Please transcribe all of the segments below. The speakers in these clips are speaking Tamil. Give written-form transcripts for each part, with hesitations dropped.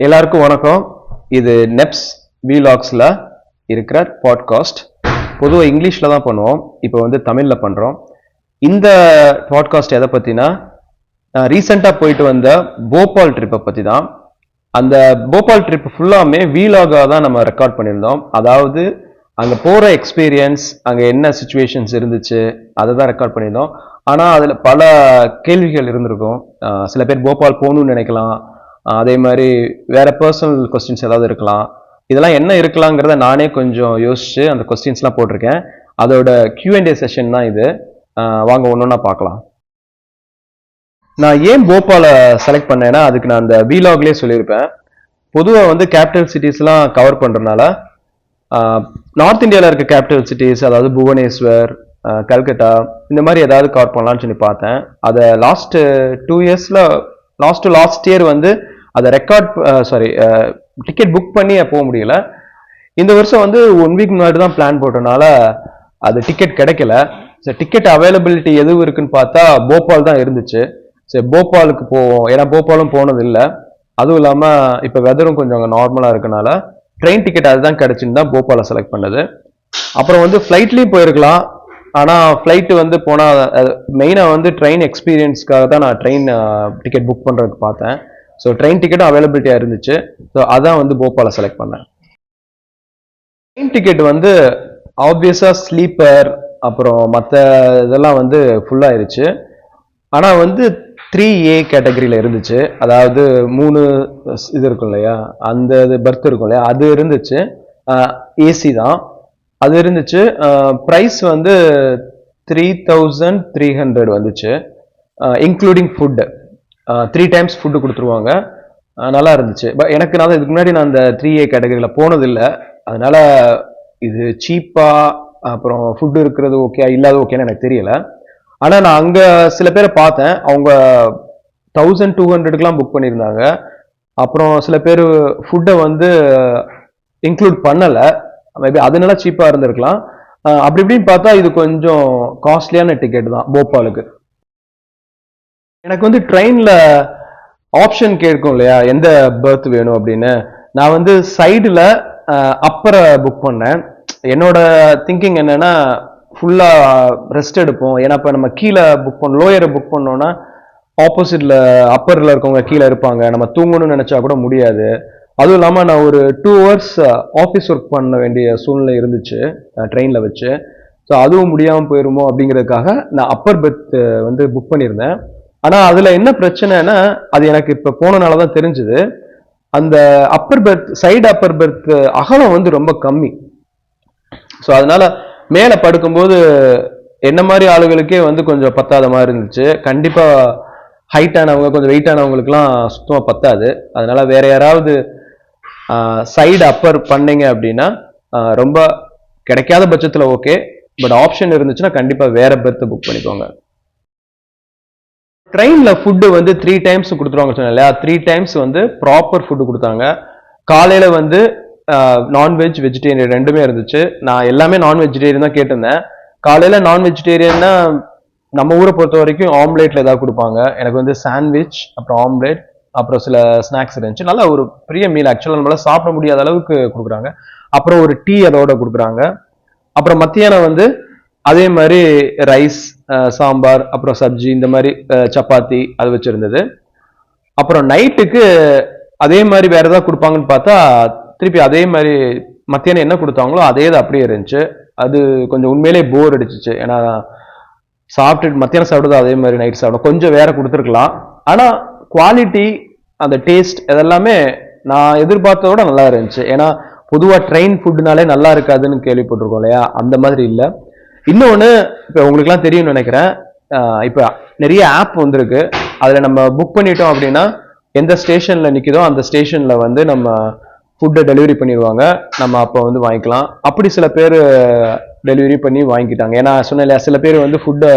எல்லாருக்கும் வணக்கம். இது நெப்ஸ் விலாக்ஸில் இருக்கிற பாட்காஸ்ட். பொதுவாக இங்கிலீஷில் தான் பண்ணுவோம், இப்போ வந்து தமிழில் பண்ணுறோம். இந்த பாட்காஸ்ட் எதை பற்றினா, ரீசெண்டாக போயிட்டு வந்த போபால் ட்ரிப்பை பற்றி தான். அந்த போபால் ட்ரிப் ஃபுல்லாமே விலாகாக தான் நம்ம ரெக்கார்ட் பண்ணியிருந்தோம். அதாவது அங்கே போகிற எக்ஸ்பீரியன்ஸ், அங்கே என்ன சுச்சுவேஷன்ஸ் இருந்துச்சு, அதை தான் ரெக்கார்ட் பண்ணியிருந்தோம். ஆனால் அதில் பல கேள்விகள் இருந்திருக்கும். சில பேர் போபால் போகணும்னு நினைக்கலாம், அதே மாதிரி வேற பர்சனல் கொஸ்டின்ஸ் ஏதாவது இருக்கலாம். இதெல்லாம் என்ன இருக்கலாங்கிறத நானே கொஞ்சம் யோசிச்சு அந்த கொஸ்டின்ஸ்லாம் போட்டிருக்கேன். அதோட Q&A செஷன் தான் இது. வாங்க ஒன்னொன்னா பார்க்கலாம். நான் ஏன் போபாலை செலக்ட் பண்ணேன்னா, அதுக்கு நான் அந்த விலாக்லேயே சொல்லியிருப்பேன். பொதுவாக வந்து கேபிட்டல் சிட்டிஸ்லாம் கவர் பண்ணுறதுனால நார்த் இந்தியாவில் இருக்க கேபிட்டல் சிட்டிஸ், அதாவது புவனேஸ்வர், கல்கட்டா, இந்த மாதிரி ஏதாவது கவர் பண்ணலான்னு சொல்லி பார்த்தேன். அதை லாஸ்ட் இயர் வந்து அதை டிக்கெட் புக் பண்ணி போக முடியல. இந்த வருஷம் வந்து 1 வீக் முன்னாடி தான் பிளான் போட்டனால அது டிக்கெட் கிடைக்கல. சரி, டிக்கெட் அவைலபிலிட்டி எதுவும் இருக்குன்னு பார்த்தா போபால் தான் இருந்துச்சு. சரி, போபாலுக்கு போவோம். ஏன்னா போபாலும் போனது இல்லை. அதுவும் இல்லாமல் இப்போ வெதரும் கொஞ்சம் அங்கே நார்மலாக இருக்கனால ட்ரெயின் டிக்கெட் அதுதான் கிடைச்சுன்னு தான் போபாலை செலக்ட் பண்ணது. அப்புறம் வந்து ஃப்ளைட்லேயும் போயிருக்கலாம். ஆனால் ஃப்ளைட்டு வந்து போனால் மெயினாக வந்து ட்ரெயின் எக்ஸ்பீரியன்ஸ்க்காக தான் நான் ட்ரெயின் டிக்கெட் புக் பண்ணுறதுக்கு பார்த்தேன். ஸோ ட்ரெயின் டிக்கெட்டும் அவைலபிலிட்டியாக இருந்துச்சு. ஸோ அதான் வந்து போபாலை செலக்ட் பண்ணேன். ட்ரெயின் டிக்கெட் வந்து ஆப்வியஸாக ஸ்லீப்பர் அப்புறம் மற்ற இதெல்லாம் வந்து ஃபுல்லாகிருச்சு. ஆனால் வந்து 3A கேட்டகரியில் இருந்துச்சு. அதாவது 3 இது இருக்கும் இல்லையா, அந்த இது பர்த் இருக்கும் இல்லையா, அது இருந்துச்சு. ஏசி தான் அது இருந்துச்சு. ப்ரைஸ் வந்து 3300 வந்துச்சு, இன்க்ளூடிங் ஃபுட்டு. 3 டைம்ஸ் ஃபுட்டு கொடுத்துருவாங்க. நல்லா இருந்துச்சு. பட் எனக்கு நான் இதுக்கு முன்னாடி நான் அந்த 3A கேட்டகரியில் போனதில்லை. அதனால இது சீப்பாக அப்புறம் ஃபுட்டு இருக்கிறது ஓகே இல்லாத ஓகேன்னு எனக்கு தெரியல. ஆனால் நான் அங்கே சில பேரை பார்த்தேன், அவங்க 1200க்குலாம் புக் பண்ணியிருந்தாங்க. அப்புறம் சில பேர் ஃபுட்டை வந்து இன்க்ளூட் பண்ணலை. மேபி அதனால சீப்பாக இருந்திருக்கலாம். அப்படி இப்படின்னு பார்த்தா இது கொஞ்சம் காஸ்ட்லியான டிக்கெட் தான் போபாலுக்கு. எனக்கு வந்து ட்ரெயினில் ஆப்ஷன் கேட்கும் இல்லையா, எந்த பர்த் வேணும் அப்படின்னு. நான் வந்து சைடில் அப்பரை புக் பண்ணேன். என்னோட திங்கிங் என்னன்னா, ஃபுல்லாக ரெஸ்ட் எடுப்போம். ஏன்னா இப்போ நம்ம கீழே புக் பண்ணோம், லோயரை புக் பண்ணோன்னா ஆப்போசிட்டில் அப்பரில் இருக்கவங்க கீழே இருப்பாங்க. நம்ம தூங்கணும்னு நினச்சா கூட முடியாது. அதுவும் இல்லாமல் நான் ஒரு 2 hours ஆஃபீஸ் ஒர்க் பண்ண வேண்டிய சூழ்நிலை இருந்துச்சு ட்ரெயினில் வச்சு. ஸோ அதுவும் முடியாமல் போயிருமோ அப்படிங்கிறதுக்காக நான் அப்பர் பெர்த் வந்து புக் பண்ணியிருந்தேன். ஆனால் அதில் என்ன பிரச்சனைனா, அது எனக்கு இப்போ போனனால தான் தெரிஞ்சுது. அந்த upper berth, side upper berth அகலம் வந்து ரொம்ப கம்மி. ஸோ அதனால மேலே படுக்கும்போது என்ன மாதிரி ஆளுகளுக்கே வந்து கொஞ்சம் பத்தாத மாதிரி இருந்துச்சு. கண்டிப்பாக ஹைட்டானவங்க, கொஞ்சம் வெயிட்டானவங்களுக்குலாம் சுத்தமாக பத்தாது. அதனால வேற யாராவது சைடு அப்பர் பண்ணீங்க அப்படின்னா ரொம்ப கிடைக்காத பட்சத்தில் ஓகே. பட் ஆப்ஷன் இருந்துச்சுன்னா கண்டிப்பாக வேற பெர்த் புக் பண்ணிக்கோங்க. ட்ரெயினில் ஃபுட்டு வந்து 3 டைம்ஸ் கொடுத்துருவாங்க சொன்னேன் இல்லையா. 3 டைம்ஸ் வந்து ப்ராப்பர் ஃபுட்டு கொடுத்தாங்க. காலையில் வந்து நான்வெஜ், வெஜிடேரியன் ரெண்டுமே இருந்துச்சு. நான் எல்லாமே நான் வெஜிடேரியன் தான் கேட்டிருந்தேன். காலையில் நான் வெஜிடேரியன்னா நம்ம ஊரை பொறுத்த வரைக்கும் ஆம்லேட்டில் ஏதாவது கொடுப்பாங்க. எனக்கு வந்து சாண்ட்விச், அப்புறம் ஆம்லேட், அப்புறம் சில ஸ்நாக்ஸ் இருந்துச்சு. நல்லா ஒரு பெரிய மீல். ஆக்சுவலாக நம்மளால சாப்பிட முடியாத அளவுக்கு கொடுக்குறாங்க. அப்புறம் ஒரு டீ அதோட கொடுக்குறாங்க. அப்புறம் மத்தியானம் வந்து அதே மாதிரி ரைஸ், சாம்பார், அப்புறம் சப்ஜி, இந்த மாதிரி சப்பாத்தி அது வச்சிருந்தது. அப்புறம் நைட்டுக்கு அதே மாதிரி வேற ஏதாவது கொடுப்பாங்கன்னு பார்த்தா திருப்பி அதே மாதிரி மத்தியானம் என்ன கொடுத்தாங்களோ அதே தான் அப்படியே இருந்துச்சு. அது கொஞ்சம் உண்மையிலே போர் அடிச்சிச்சு. ஏன்னா சாப்பிட்டுட்டு மத்தியானம் சாப்பிடுறது அதே மாதிரி நைட் சாப்பிடும், கொஞ்சம் வேற கொடுத்துருக்கலாம். ஆனால் குவாலிட்டி, அந்த டேஸ்ட் இதெல்லாமே நான் எதிர்பார்த்ததோட நல்லா இருந்துச்சு. ஏன்னா பொதுவாக ட்ரெயின் ஃபுட்டுனாலே நல்லா இருக்காதுன்னு கேள்விப்பட்டிருக்கோம் இல்லையா, அந்த மாதிரி இல்லை. இன்னொன்று, இப்போ உங்களுக்குலாம் தெரியும்னு நினைக்கிறேன், இப்போ நிறைய ஆப் வந்திருக்கு. அதில் நம்ம புக் பண்ணிட்டோம் அப்படின்னா எந்த ஸ்டேஷனில் நிற்கிதோ அந்த ஸ்டேஷனில் வந்து நம்ம ஃபுட்டை டெலிவரி பண்ணிடுவாங்க. நம்ம அப்போ வந்து வாங்கிக்கலாம். அப்படி சில பேர் டெலிவரி பண்ணி வாங்கிக்கிட்டாங்க. ஏன்னா சொன்ன இல்லையா, சில பேர் வந்து ஃபுட்டை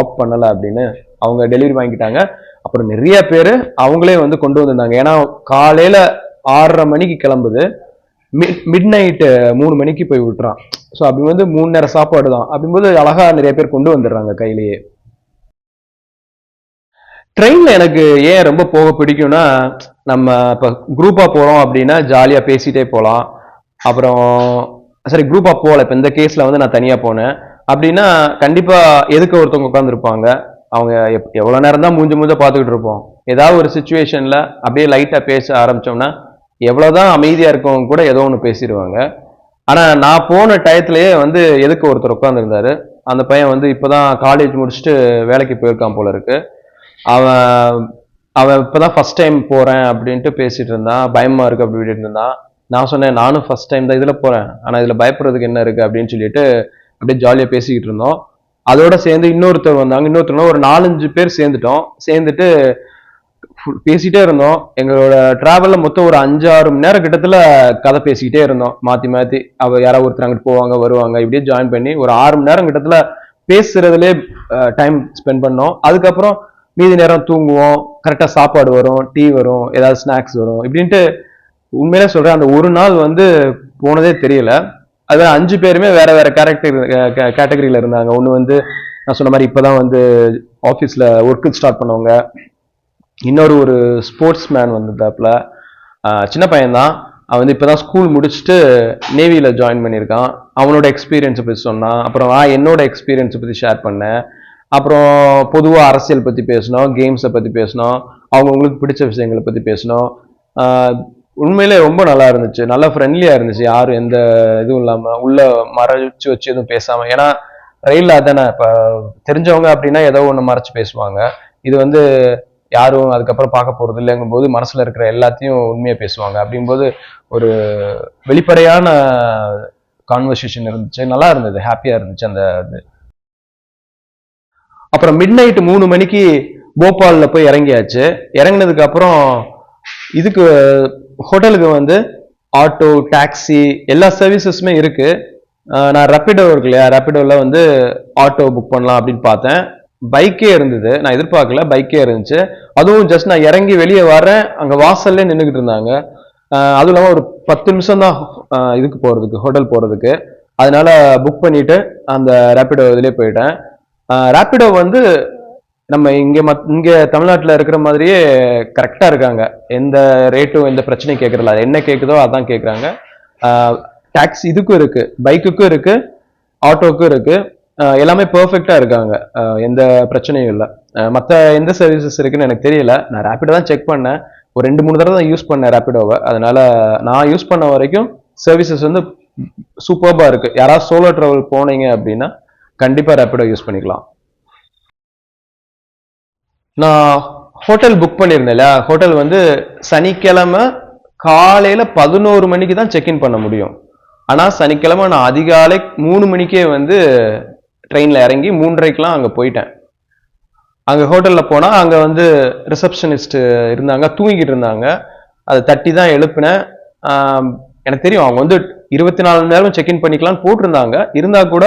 ஆப்ட் பண்ணலை அப்படின்னு, அவங்க டெலிவரி வாங்கிக்கிட்டாங்க. அப்புறம் நிறைய பேர் அவங்களே வந்து கொண்டு வந்திருந்தாங்க. ஏன்னா காலையில் 6:30 மணிக்கு கிளம்புது, மிட் நைட்டு 3 மணிக்கு போய் விட்டுறான். ஸோ அப்படி வந்து 3 நேரம் சாப்பாடு தான். அப்படிங்கும்போது அழகா நிறைய பேர் கொண்டு வந்துடுறாங்க கையிலேயே. ட்ரெயின்ல எனக்கு ஏன் ரொம்ப போக பிடிக்கும்னா, நம்ம இப்ப குரூப்பா போறோம் அப்படின்னா ஜாலியா பேசிட்டே போலாம். அப்புறம் சரி குரூப்பா போல. இப்ப இந்த கேஸ்ல வந்து நான் தனியா போனேன். அப்படின்னா கண்டிப்பா எதுக்க ஒருத்தவங்க உட்கார்ந்திருப்பாங்க. அவங்க எவ்வளவு நேரம் தான் மூஞ்ச மூஞ்ச பார்த்துக்கிட்டு இருப்போம். ஏதாவது ஒரு சிச்சுவேஷன்ல அப்படியே லைட்டா பேச ஆரம்பிச்சோம்னா, எவ்வளவுதான் அமைதியா இருக்கவங்க கூட ஏதோ ஒண்ணு பேசிடுவாங்க. ஆனா நான் போன டயத்திலேயே வந்து எதுக்கு ஒருத்தர் உட்கார்ந்திருந்தாரு. அந்த பையன் வந்து இப்பதான் காலேஜ் முடிச்சுட்டு வேலைக்கு போயிருக்கான் போல இருக்கு. அவன் அவன் இப்பதான் ஃபர்ஸ்ட் டைம் போறேன் அப்படின்ட்டு பேசிட்டு இருந்தான். பயமா இருக்கு அப்படி இப்படின்னு இருந்தான். நான் சொன்னேன் நானும் ஃபர்ஸ்ட் டைம் தான் இதுல போறேன். ஆனா இதுல பயப்படுறதுக்கு என்ன இருக்கு அப்படின்னு சொல்லிட்டு அப்படியே ஜாலியா பேசிக்கிட்டு இருந்தோம். அதோட சேர்ந்து இன்னொருத்தர் வந்தாங்க. இன்னொருத்தர் ஒரு 4-5 பேர் சேர்ந்துட்டோம். சேர்ந்துட்டு பேசிட்டே இருந்தோம். எங்களோட டிராவல்ல மொத்தம் ஒரு 5-6 மணி நேரம் கிட்டத்துல கதை பேசிக்கிட்டே இருந்தோம். மாத்தி மாத்தி யாராவது ஒருத்தர் அங்கிட்டு போவாங்க வருவாங்க இப்படியே ஜாயின் பண்ணி ஒரு 6 மணி நேரம் கிட்டத்துல பேசுறதுலே டைம் ஸ்பெண்ட் பண்ணோம். அதுக்கப்புறம் மீதி நேரம் தூங்குவோம். கரெக்டா சாப்பாடு வரும், டீ வரும், ஏதாவது ஸ்நாக்ஸ் வரும் இப்படின்ட்டு உண்மையிலே சொல்றேன் அந்த ஒரு நாள் வந்து போனதே தெரியல. அது 5 பேருமே வேற வேற கேட்டகரியில இருந்தாங்க. ஒண்ணு வந்து நான் சொன்ன மாதிரி இப்பதான் வந்து ஆபீஸ்ல ஒர்க்கு ஸ்டார்ட் பண்ணவங்க. இன்னொரு ஒரு ஸ்போர்ட்ஸ் மேன் வந்திருந்தாப்புல. சின்ன பையன்தான். அவன் வந்து இப்பதான் ஸ்கூல் முடிச்சுட்டு நேவியில ஜாயின் பண்ணியிருக்கான். அவனோட எக்ஸ்பீரியன்ஸை பத்தி சொன்னான். அப்புறம் நான் என்னோட எக்ஸ்பீரியன்ஸை பத்தி ஷேர் பண்ணேன். அப்புறம் பொதுவாக அரசியல் பத்தி பேசணும், கேம்ஸை பத்தி பேசணும், அவங்கவுங்களுக்கு பிடிச்ச விஷயங்களை பத்தி பேசணும். உண்மையிலே ரொம்ப நல்லா இருந்துச்சு. நல்லா ஃப்ரெண்ட்லியா இருந்துச்சு. யாரும் எந்த இதுவும் இல்லாம உள்ள மறைச்சு வச்சு எதுவும் பேசாம. ஏன்னா ரயில்ல அதானே இப்ப தெரிஞ்சவங்க அப்படின்னா ஏதோ ஒண்ணு மறைச்சு பேசுவாங்க. இது வந்து யாரும் அதுக்கப்புறம் பார்க்க போறது இல்லைங்கும் போது மனசுல இருக்கிற எல்லாத்தையும் உண்மையா பேசுவாங்க. அப்படிங்கும்போது ஒரு வெளிப்படையான கான்வர்சேஷன் இருந்துச்சு. நல்லா இருந்தது, ஹாப்பியா இருந்துச்சு அந்த இது. அப்புறம் மிட் நைட் 3 மணிக்கு போபால்ல போய் இறங்கியாச்சு. இறங்கினதுக்கு அப்புறம் இதுக்கு ஹோட்டலுக்கு வந்து ஆட்டோ, டாக்ஸி எல்லா சர்வீசஸுமே இருக்கு. நான் ரேபிடோ இருக்கு இல்லையா, ரேபிடோல வந்து ஆட்டோ புக் பண்ணலாம் அப்படின்னு பார்த்தேன். பைக்கே இருந்தது. நான் எதிர்பார்க்கல, பைக்கே இருந்துச்சு. அதுவும் ஜஸ்ட் நான் இறங்கி வெளியே வரேன், அங்க வாசல்ல நின்றுகிட்டு இருந்தாங்க. அதுவும் இல்லாம ஒரு 10 நிமிஷம் தான் இதுக்கு போறதுக்கு, ஹோட்டல் போறதுக்கு. அதனால புக் பண்ணிட்டு அந்த ரேபிடோ இதுலயே போயிட்டேன். ரேபிடோ வந்து நம்ம இங்க தமிழ்நாட்டில் இருக்கிற மாதிரியே கரெக்டா இருக்காங்க. எந்த ரேட்டும் எந்த பிரச்சனையும் கேட்கறதில்ல. என்ன கேட்குதோ அதான் கேட்குறாங்க. டாக்ஸி இதுக்கும் இருக்கு, பைக்குக்கும் இருக்கு, ஆட்டோக்கும் இருக்கு. எல்லாமே பெர்ஃபெக்டா இருக்காங்க. எந்த பிரச்சனையும் இல்லை. மற்ற எந்த சர்வீசஸ் இருக்குன்னு எனக்கு தெரியல. நான் ரேபிடோ தான் செக் பண்ணேன். ஒரு 2-3 தடவை தான் யூஸ் பண்ணேன் ரேபிடோவை. அதனால நான் யூஸ் பண்ண வரைக்கும் சர்வீசஸ் வந்து சூப்பர்பா இருக்கு. யாராவது சோலோ டிராவல் போனீங்க அப்படின்னா கண்டிப்பா ரேபிடோ யூஸ் பண்ணிக்கலாம். நான் ஹோட்டல் புக் பண்ணியிருந்தேன்ல, ஹோட்டல் வந்து சனிக்கிழமை காலையில 11 மணிக்கு தான் செக்இன் பண்ண முடியும். ஆனா சனிக்கிழமை நான் அதிகாலை 3 மணிக்கே வந்து ட்ரெயின்ல இறங்கி 3:30க்கெல்லாம் அங்க போயிட்டேன். அங்க ஹோட்டல்ல போனா அங்க வந்து ரிசப்ஷனிஸ்ட் இருந்தாங்க, தூங்கிட்டு இருந்தாங்க. அதை தட்டி தான் எழுப்பினேன். எனக்கு தெரியும் அவங்க வந்து 24 மணி நேரம் செக்இன் பண்ணிக்கலாம்னு போட்டிருந்தாங்க. இருந்தா கூட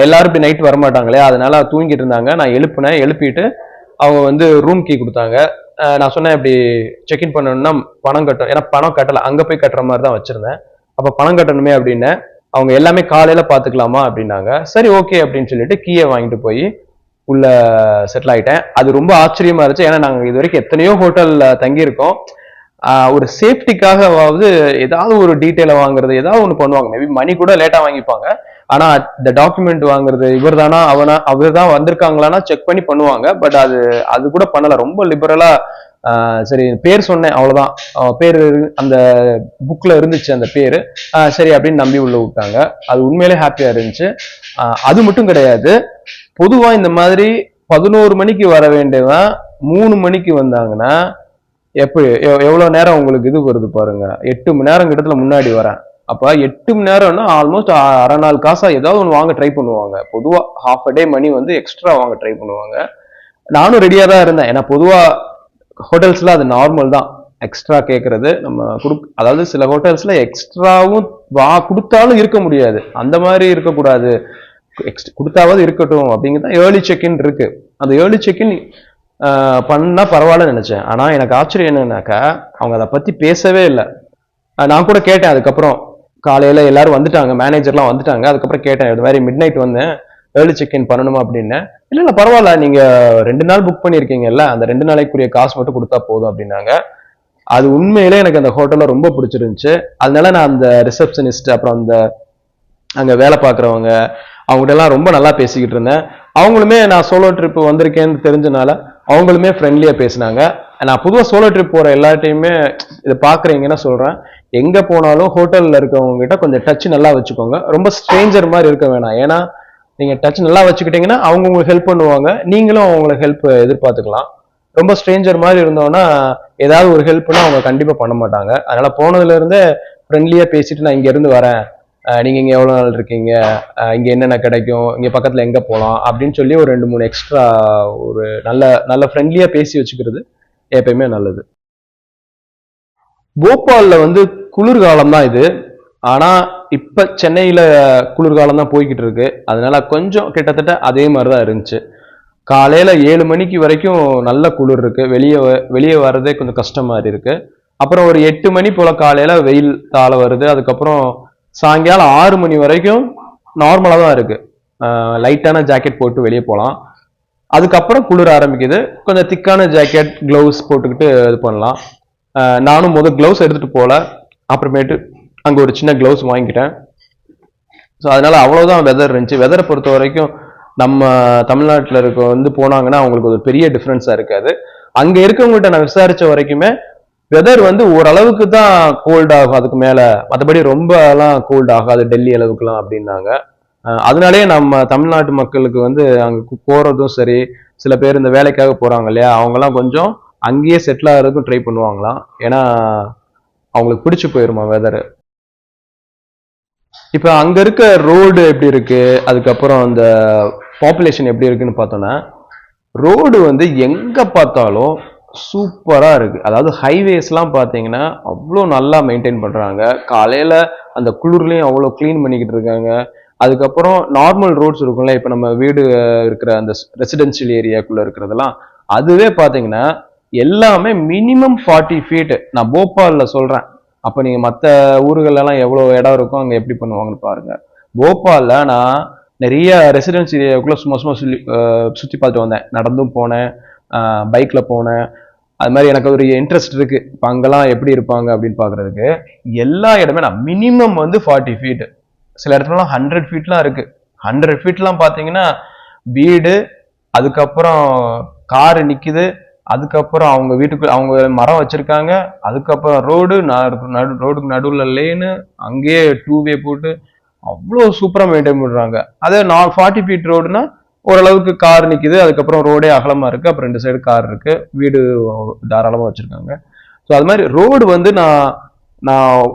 எல்லாரும் இப்படி நைட் வரமாட்டாங்களே, அதனால தூங்கிட்டு இருந்தாங்க. நான் எழுப்பினேன். எழுப்பிட்டு அவங்க வந்து ரூம் கீ கொடுத்தாங்க. நான் சொன்னேன் இப்படி செக்இன் பண்ணணும்னா பணம் கட்டணும். ஏன்னா பணம் கட்டல, அங்க போய் கட்டுற மாதிரி தான் வச்சிருந்தேன். அப்ப பணம் கட்டணுமே அப்படின்னு. அவங்க எல்லாமே காலையில பாத்துக்கலாமா அப்படின்னாங்க. சரி ஓகே அப்படின்னு சொல்லிட்டு கீயை வாங்கிட்டு போய் உள்ள செட்டில் ஆயிட்டேன். அது ரொம்ப ஆச்சரியமா இருந்துச்சு. ஏன்னா நாங்க இது வரைக்கும் எத்தனையோ ஹோட்டல்ல தங்கியிருக்கோம். ஒரு சேஃப்டிக்காகவாவது ஏதாவது ஒரு டீட்டெயில வாங்குறது, ஏதாவது ஒண்ணு பண்ணுவாங்க. மேபி மணி கூட லேட்டா வாங்கிப்பாங்க. ஆனா இந்த டாக்குமெண்ட் வாங்குறது, இவர் தானா அவர் தான் வந்திருக்காங்களான்னா செக் பண்ணி பண்ணுவாங்க. பட் அது கூட பண்ணல. ரொம்ப லிபரலா சரி பேர் சொன்னேன் அவ்வளவுதான். பேரு அந்த புக்ல இருந்துச்சு அந்த பேரு. சரி அப்படின்னு நம்பி உள்ள விட்டாங்க. அது உண்மையிலே ஹாப்பியா இருந்துச்சு. அது மட்டும் கிடையாது, பொதுவா இந்த மாதிரி 11 மணிக்கு வர வேண்டியவன் 3 மணிக்கு வந்தாங்கன்னா எப்படி எவ்வளவு நேரம் உங்களுக்கு இது வருது பாருங்க. 8 மணி நேரம் கிட்டத்துல முன்னாடி வரேன். அப்ப 8 மணி நேரம்னா ஆல்மோஸ்ட் அரை நாள் காசா ஏதாவது ஒன்று வாங்க ட்ரை பண்ணுவாங்க. பொதுவா ஹாஃப் அ டே மணி வந்து எக்ஸ்ட்ரா வாங்க ட்ரை பண்ணுவாங்க. நானும் ரெடியா தான் இருந்தேன். ஏன்னா பொதுவா ஹோட்டல்ஸ்ல அது நார்மல் தான் எக்ஸ்ட்ரா கேட்கறது. நம்ம அதாவது சில ஹோட்டல்ஸ்ல எக்ஸ்ட்ராவும் கொடுத்தாலும் இருக்க முடியாது. அந்த மாதிரி இருக்கக்கூடாது, கொடுத்தாவது இருக்கட்டும் அப்படிங்கிறது ஏர்லி செக்இன் இருக்கு. அந்த ஏர்லி செக்இன் பண்ணா பரவாயில்ல நினைச்சேன். ஆனா எனக்கு ஆச்சரியம் என்னன்னாக்கா அவங்க அதை பத்தி பேசவே இல்லை. நான் கூட கேட்டேன். அதுக்கப்புறம் காலையில எல்லாரும் வந்துட்டாங்க, மேனேஜர்லாம் வந்துட்டாங்க. அதுக்கப்புறம் கேட்டேன், இது மாதிரி மிட் நைட் வந்தேன், ஏர்லி செக்இன் பண்ணணுமா அப்படின்னு. இல்ல பரவாயில்ல, நீங்க 2 நாள் புக் பண்ணிருக்கீங்கல்ல, அந்த 2 நாளைக்குரிய காசு மட்டும் கொடுத்தா போதும் அப்படின்னாங்க. அது உண்மையிலே எனக்கு அந்த ஹோட்டல்ல ரொம்ப பிடிச்சிருந்துச்சு. அதனால நான் அந்த ரிசப்ஷனிஸ்ட், அப்புறம் அந்த அங்க வேலை பார்க்குறவங்க, அவங்ககிட்ட எல்லாம் ரொம்ப நல்லா பேசிக்கிட்டு இருந்தேன். அவங்களுமே நான் சோலோ ட்ரிப் வந்திருக்கேன்னு தெரிஞ்சனால அவங்களுமே ஃப்ரெண்ட்லியா பேசினாங்க. நான் பொதுவாக சோலோ ட்ரிப் போற எல்லாட்டையுமே இதை பாக்குறீங்கன்னா சொல்றேன், எங்க போனாலும் ஹோட்டல்ல இருக்கவங்க கிட்ட கொஞ்சம் டச் நல்லா வச்சுக்கோங்க. ரொம்ப ஸ்ட்ரேஞ்சர் மாதிரி இருக்க வேணாம். ஏன்னா நீங்க டச் நல்லா வச்சுக்கிட்டீங்கன்னா அவங்க உங்களுக்கு ஹெல்ப் பண்ணுவாங்க, நீங்களும் அவங்களுக்கு ஹெல்ப் எதிர்பார்த்துக்கலாம். ரொம்ப ஸ்ட்ரேஞ்சர் மாதிரி இருந்தோம்னா ஏதாவது ஒரு ஹெல்ப்னா அவங்க கண்டிப்பா பண்ண மாட்டாங்க. அதனால போனதுல இருந்தே ஃப்ரெண்ட்லியா பேசிட்டு நான் இங்க இருந்து வரேன், நீங்க இங்க எவ்வளவு நாள் இருக்கீங்க, இங்க என்னென்ன கிடைக்கும், இங்க பக்கத்துல எங்க போகலாம் அப்படின்னு சொல்லி ஒரு 2 3 எக்ஸ்ட்ரா ஒரு நல்ல நல்ல ஃப்ரெண்ட்லியா பேசி வச்சுக்கிறது எப்பயுமே நல்லது. போபால்ல வந்து குளிர்காலம் தான் இது. ஆனா இப்ப சென்னையில குளிர்காலம் தான் போய்கிட்டு இருக்கு. அதனால கொஞ்சம் கிட்டத்தட்ட அதே மாதிரிதான் இருந்துச்சு. காலையில 7 மணிக்கு வரைக்கும் நல்ல குளிர் இருக்கு. வெளியே வெளியே வர்றதே கொஞ்சம் கஷ்டம் மாதிரி இருக்கு. அப்புறம் ஒரு 8 மணி போல காலையில வெயில் தாழ வருது. அதுக்கப்புறம் சாயங்காலம் 6 மணி வரைக்கும் நார்மலா தான் இருக்கு. லைட்டான ஜாக்கெட் போட்டு வெளியே போகலாம். அதுக்கப்புறம் குளிர ஆரம்பிக்குது. கொஞ்சம் திக்கான ஜாக்கெட், கிளவுஸ் போட்டுக்கிட்டு இது பண்ணலாம். நானும் முதல் கிளவுஸ் எடுத்துட்டு போல, அப்புறமேட்டு அங்க ஒரு சின்ன கிளவுஸ் வாங்கிக்கிட்டேன். ஸோ அதனால அவ்வளவுதான் வெதர் இருந்துச்சு. வெதரை பொறுத்த வரைக்கும் நம்ம தமிழ்நாட்டில் இருக்க வந்து போனாங்கன்னா அவங்களுக்கு ஒரு பெரிய டிஃப்ரென்ஸா இருக்காது. அங்க இருக்கவங்ககிட்ட நான் விசாரிச்ச வரைக்குமே வெதர் வந்து ஓரளவுக்கு தான் கோல்ட் ஆகும், அதுக்கு மேல மற்றபடி ரொம்ப எல்லாம் கோல்ட் ஆகாது டெல்லி அளவுக்குலாம் அப்படின்னாங்க. அதனாலேயே நம்ம தமிழ்நாட்டு மக்களுக்கு வந்து அங்க போறதும் சரி, சில பேர் இந்த வேலைக்காக போறாங்க இல்லையா, அவங்கெல்லாம் கொஞ்சம் அங்கேயே செட்டில் ஆகிறதுக்கும் ட்ரை பண்ணுவாங்களாம். ஏன்னா அவங்களுக்கு பிடிச்சு போயிருமா வெதர். இப்ப அங்க இருக்க ரோடு எப்படி இருக்கு, அதுக்கப்புறம் அந்த பாப்புலேஷன் எப்படி இருக்குன்னு பார்த்தோம்னா, ரோடு வந்து எங்க பார்த்தாலும் சூப்பரா இருக்கு. அதாவது ஹைவேஸ்லாம் பார்த்தீங்கன்னா அவ்வளோ நல்லா மெயின்டைன் பண்றாங்க. காலையில அந்த குளிர்லயும் அவ்வளோ கிளீன் பண்ணிக்கிட்டு இருக்காங்க. அதுக்கப்புறம் நார்மல் ரோட்ஸ் இருக்கும்ல, இப்ப நம்ம வீடு இருக்கிற அந்த ரெசிடென்சியல் ஏரியாக்குள்ள இருக்கிறதெல்லாம் அதுவே பார்த்தீங்கன்னா எல்லாமே மினிமம் 40 ஃபீட். நான் போபால்ல சொல்றேன். அப்ப நீங்க மற்ற ஊர்கள் எல்லாம் எவ்வளவு இடம் இருக்கும், அங்க எப்படி பண்ணுவாங்கன்னு பாருங்க. போபால்ல நான் நிறைய ரெசிடென்சி ஏரியாவுக்குள்ள சும்மா சும்மா சுத்தி பார்த்துட்டு வந்தேன். நடந்தும் போனேன், பைக்ல போனேன். அது மாதிரி எனக்கு ஒரு இன்ட்ரெஸ்ட் இருக்கு, இப்ப அங்கெல்லாம் எப்படி இருப்பாங்க அப்படின்னு பாக்குறதுக்கு. எல்லா இடமே நான் மினிமம் வந்து 40 ஃபீட், சில இடத்துலலாம் 100 ஃபீட்லாம் இருக்கு. 100 ஃபீட்லாம் பாத்தீங்கன்னா வீடு, அதுக்கப்புறம் காரு நிக்குது, அதுக்கப்புறம் அவங்க வீட்டுக்கு அவங்க மரம் வச்சிருக்காங்க, அதுக்கப்புறம் ரோடு, ரோடுக்கு நடுவுல லேனு, அங்கேயே 2 வே போட்டு அவ்வளோ சூப்பரா மெயின்டைன் பண்றாங்க. அதே 40 ஃபீட் ரோடுனா ஓரளவுக்கு கார் நிக்குது, அதுக்கப்புறம் ரோடே அகலமா இருக்கு, அப்புறம் 2 சைடு கார் இருக்கு, வீடு தாராளமா வச்சிருக்காங்க. ஸோ அது மாதிரி ரோடு வந்து நான் நான்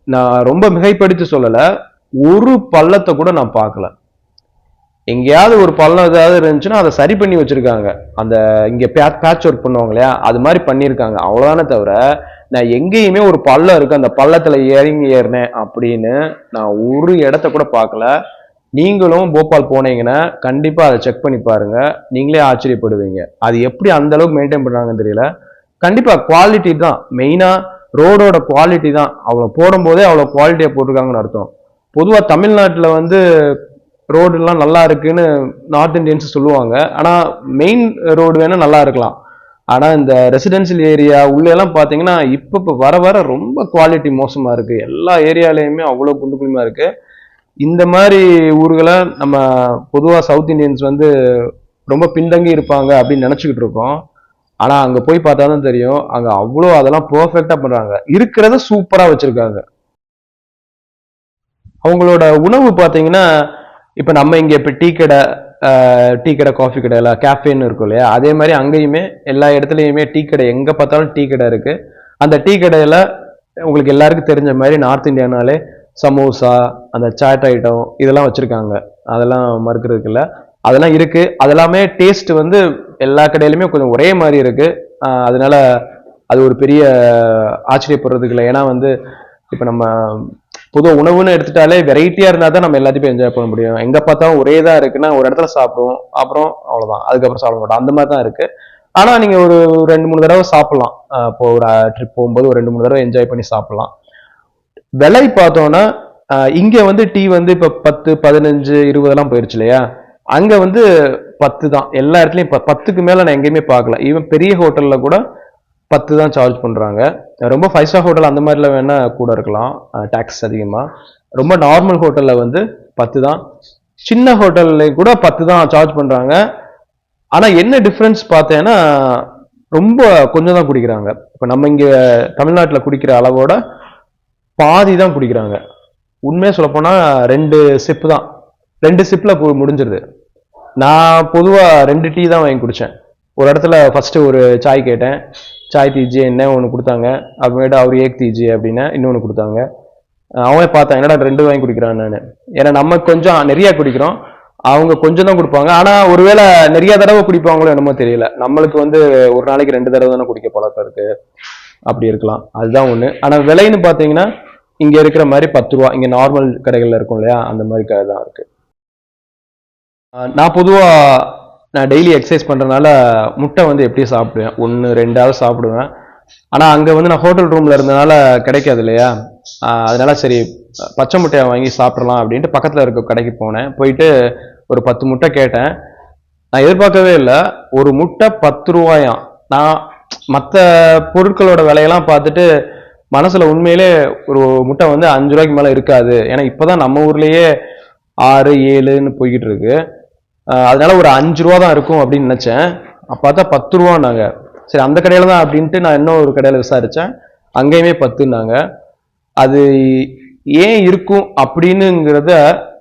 நான் ரொம்ப மிகைப்படுத்தி சொல்லல, ஒரு பள்ளத்தை கூட நான் பார்க்கல. எங்கேயாவது ஒரு பள்ளம் ஏதாவது இருந்துச்சுன்னா அதை சரி பண்ணி வச்சிருக்காங்க. அந்த இங்க பேட்ச் ஒர்க் பண்ணுவாங்க இல்லையா, அது மாதிரி பண்ணியிருக்காங்க, அவ்வளவுதானே தவிர நான் எங்கேயுமே ஒரு பள்ளம் இருக்கு அந்த பள்ளத்துல இறங்கி ஏறினேன் அப்படின்னு நான் ஒரு இடத்த கூட பார்க்கல. நீங்களும் போபால் போனீங்கன்னா கண்டிப்பா அதை செக் பண்ணி பாருங்க, நீங்களே ஆச்சரியப்படுவீங்க. அது எப்படி அந்த அளவுக்கு மெயின்டைன் பண்றாங்கன்னு தெரியல. கண்டிப்பா குவாலிட்டி தான் மெயினா, ரோடோட குவாலிட்டி தான். அவ்வளவு போடும் போதே அவ்வளவு குவாலிட்டியா போட்டிருக்காங்கன்னு அர்த்தம். பொதுவா தமிழ்நாட்டுல வந்து ரோடு எல்லாம் நல்லா இருக்குன்னு நார்த் இந்தியன்ஸ் சொல்லுவாங்க. ஆனா மெயின் ரோடு வேணா நல்லா இருக்கலாம். ஆனா இந்த ரெசிடென்சியல் ஏரியா உள்ள எல்லாம் பாத்தீங்கன்னா இப்ப வர வர ரொம்ப குவாலிட்டி மோசமா இருக்கு. எல்லா ஏரியாலயுமே அவ்வளவு குண்டு குழிமா இருக்கு. இந்த மாதிரி ஊர்களை நம்ம பொதுவா சவுத் இந்தியன்ஸ் வந்து ரொம்ப பின்தங்கி இருப்பாங்க அப்படின்னு நினைச்சுக்கிட்டு இருக்கோம். ஆனா அங்க போய் பார்த்தாதான் தெரியும், அங்க அவ்வளோ அதெல்லாம் பெர்ஃபெக்டா பண்றாங்க, இருக்கிறத சூப்பரா வச்சிருக்காங்க. அவங்களோட உணவு பாத்தீங்கன்னா, இப்ப நம்ம இங்க இப்ப டீ கடை காஃபி கடை எல்லாம் கேஃபேன்னு இருக்கும் இல்லையா, அதே மாதிரி அங்கேயுமே எல்லா இடத்துலயுமே டீ கடை, எங்க பார்த்தாலும் டீ கடை இருக்கு. அந்த டீ கடையில உங்களுக்கு எல்லாருக்கும் தெரிஞ்ச மாதிரி நார்த் இந்தியானாலே சமோசா, அந்த சாட் ஐட்டம் இதெல்லாம் வச்சிருக்காங்க. அதெல்லாம் மறுக்கிறதுக்கு இல்லை, அதெல்லாம் இருக்கு. அதெல்லாமே டேஸ்ட் வந்து எல்லா கடையிலுமே கொஞ்சம் ஒரே மாதிரி இருக்கு. அதனால அது ஒரு பெரிய ஆச்சரியப்படுறதுக்கு இல்லை. ஏன்னா வந்து இப்ப நம்ம பொதுவாக உணவுன்னு எடுத்துட்டாலே வெரைட்டியா இருந்தா தான் நம்ம எல்லாத்தையும் என்ஜாய் பண்ண முடியும். எங்க பார்த்தாலும் ஒரே தான் இருக்குன்னா ஒரு இடத்துல சாப்பிடுவோம், அப்புறம் அவ்வளவுதான், அதுக்கப்புறம் சாப்பிட மாட்டோம், அந்த மாதிரி தான் இருக்கு. ஆனா நீங்க ஒரு 2 3 தடவை சாப்பிடலாம். இப்போ ஒரு ட்ரிப் போகும்போது ஒரு 2 3 தடவை என்ஜாய் பண்ணி சாப்பிடலாம். விலை பார்த்தோம்னா இங்க வந்து டீ வந்து இப்ப 10 15 20 எல்லாம் போயிருச்சு இல்லையா. அங்க வந்து 10 தான் எல்லா இடத்துலயும் 10க்கு மேல நான் எங்கேயுமே பார்க்கல. ஈவன் பெரிய ஹோட்டல்ல கூட 10 தான் சார்ஜ் பண்றாங்க. ரொம்ப 5 ஸ்டார் ஹோட்டல் அந்த மாதிரில வேணா கூட இருக்கலாம் டாக்ஸ் அதிகமா. ரொம்ப நார்மல் ஹோட்டல்ல வந்து 10 தான். சின்ன ஹோட்டல்ல கூட 10 தான் சார்ஜ் பண்றாங்க. ஆனா என்ன டிஃபரன்ஸ் பார்த்தேன்னா ரொம்ப கொஞ்சம் தான் குடிக்கிறாங்க. இப்ப நம்ம இங்க தமிழ்நாட்டுல குடிக்கிற அளவோட பாதி தான் குடிக்கிறாங்க. உண்மையா சொல்ல போனா 2 சிப் தான். 2 சிப்ல முடிஞ்சிருது. நான் பொதுவா 2 டீ தான் வாங்கி குடிச்சேன். ஒரு இடத்துல ஃபர்ஸ்ட் ஒரு சாய் கேட்டேன். சாய் தீஜியே என்ன ஒன்று கொடுத்தாங்க. அப்புறமேட்டு அவர் ஏக் தீஜியே அப்படின்னு இன்னொன்று கொடுத்தாங்க. அவனே பார்த்தான் என்னடா 2 வாங்கி குடிக்கிறான் நான். ஏன்னா நம்ம கொஞ்சம் நிறைய குடிக்கிறோம், அவங்க கொஞ்சம் தான் கொடுப்பாங்க. ஆனா ஒருவேளை நிறைய தடவை குடிப்பாங்களோ என்னமோ தெரியல. நம்மளுக்கு வந்து ஒரு நாளைக்கு 2 தடவை தானே குடிக்க பழக்கம் இருக்கு, அப்படி இருக்கலாம். அதுதான் ஒண்ணு. ஆனா விலைன்னு பாத்தீங்கன்னா இங்க இருக்கிற மாதிரி 10 ரூபா, இங்க நார்மல் கடைகள்ல இருக்கும் இல்லையா, அந்த மாதிரி கடை தான் இருக்கு. நான் பொதுவா நான் டெய்லி எக்ஸசைஸ் பண்றதுனால முட்டை வந்து எப்படி சாப்பிடுவேன், 1 2 சாப்பிடுவேன். ஆனா அங்க வந்து நான் ஹோட்டல் ரூம்ல இருந்தனால கிடைக்காது இல்லையா, அதனால சரி பச்சை முட்டையை வாங்கி சாப்பிடலாம் அப்படின்ட்டு பக்கத்துல இருக்க கடைக்கு போனேன். போயிட்டு ஒரு 10 முட்டை கேட்டேன். நான் எதிர்பார்க்கவே இல்லை, ஒரு முட்டை 10 ரூபாயாம். நான் மற்ற பொருட்களோட விலையெல்லாம் பார்த்துட்டு மனசுல உண்மையிலே ஒரு முட்டை வந்து 5 ரூபாய்க்கு மேல இருக்காது. ஏன்னா இப்பதான் நம்ம ஊர்லயே 6 7ன்னு போய்கிட்டு இருக்கு. அதனால ஒரு 5 ரூபா தான் இருக்கும் அப்படின்னு நினைச்சேன். பார்த்தா 10 ரூபான்னாங்க. சரி அந்த கடையில தான் அப்படின்ட்டு நான் இன்னும் ஒரு கடையில விசாரிச்சேன். அங்கேயுமே 10ன்னாங்க. அது ஏன் இருக்கும் அப்படின்னுங்கிறத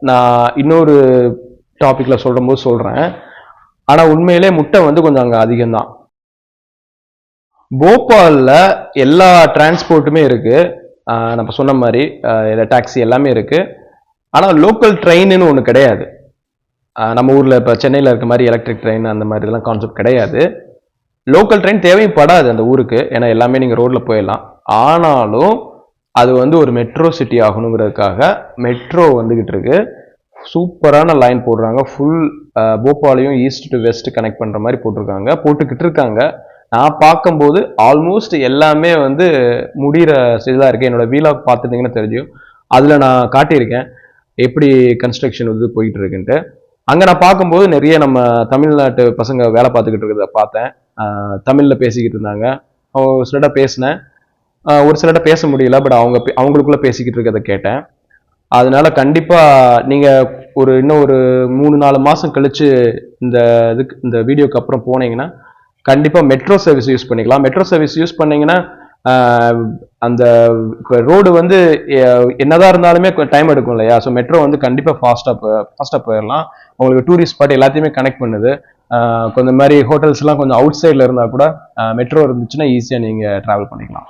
நான் இன்னொரு டாபிக்ல சொல்லும் போது சொல்றேன். ஆனா உண்மையிலே முட்டை வந்து கொஞ்சம் அங்க அதிகம்தான். போபால்ல எல்லா டிரான்ஸ்போர்ட்டுமே இருக்கு. நம்ம சொன்ன மாதிரி டாக்ஸி எல்லாமே இருக்கு. ஆனா லோக்கல் ட்ரெயின்னு ஒண்ணு கிடையாது. நம்ம ஊர்ல இப்ப சென்னையில இருக்க மாதிரி எலக்ட்ரிக் ட்ரெயின் அந்த மாதிரி எல்லாம் கான்செப்ட் கிடையாது. லோக்கல் ட்ரெயின் தேவையும் படாது அந்த ஊருக்கு, ஏன்னா எல்லாமே நீங்க ரோட்ல போயிடலாம். ஆனாலும் அது வந்து ஒரு மெட்ரோ சிட்டி ஆகணுங்கிறதுக்காக மெட்ரோ வந்துகிட்டு இருக்கு. சூப்பரான லைன் போடுறாங்க. ஃபுல் போபாலையும் ஈஸ்ட் டு வெஸ்ட் கனெக்ட் பண்ற மாதிரி போட்டுக்கிட்டு இருக்காங்க. நான் பார்க்கும்போது ஆல்மோஸ்ட் எல்லாமே வந்து முடிகிற ஸ்டேஜ் தான் இருக்கு. என்னோட வீலாக் பார்த்துட்டீங்கன்னா தெரியும், அதுல நான் காட்டியிருக்கேன் எப்படி கன்ஸ்ட்ரக்ஷன் வந்து போயிட்டு இருக்குன்ட்டு. அங்க நான் பார்க்கும்போது நிறைய நம்ம தமிழ்நாட்டு பசங்க வேலை பார்த்துக்கிட்டு இருக்கிறத பார்த்தேன். தமிழ்ல பேசிக்கிட்டு இருந்தாங்க. ஒரு சிலர்கிட்ட பேசினேன், ஒரு சிலர்கிட்ட பேச முடியல, பட் அவங்களுக்குள்ள பேசிக்கிட்டு இருக்கிறத கேட்டேன். அதனால கண்டிப்பா நீங்க இன்னும் ஒரு 3-4 மாசம் கழிச்சு இந்த வீடியோக்கு அப்புறம் போனீங்கன்னா கண்டிப்பா மெட்ரோ சர்வீஸ் யூஸ் பண்ணிக்கலாம். மெட்ரோ சர்வீஸ் யூஸ் பண்ணீங்கன்னா அந்த இப்போ ரோடு வந்து என்னதான் இருந்தாலுமே டைம் எடுக்கும் இல்லையா, ஸோ மெட்ரோ வந்து கண்டிப்பா ஃபாஸ்டா போயிடலாம். உங்களுக்கு டூரிஸ்ட் ஸ்பாட் எல்லாத்தையுமே கனெக்ட் பண்ணுது. கொஞ்சம் மாதிரி ஹோட்டல்ஸ் எல்லாம் கொஞ்சம் அவுட் சைட்ல இருந்தா கூட மெட்ரோ இருந்துச்சுன்னா ஈஸியா நீங்க டிராவல் பண்ணிக்கலாம்.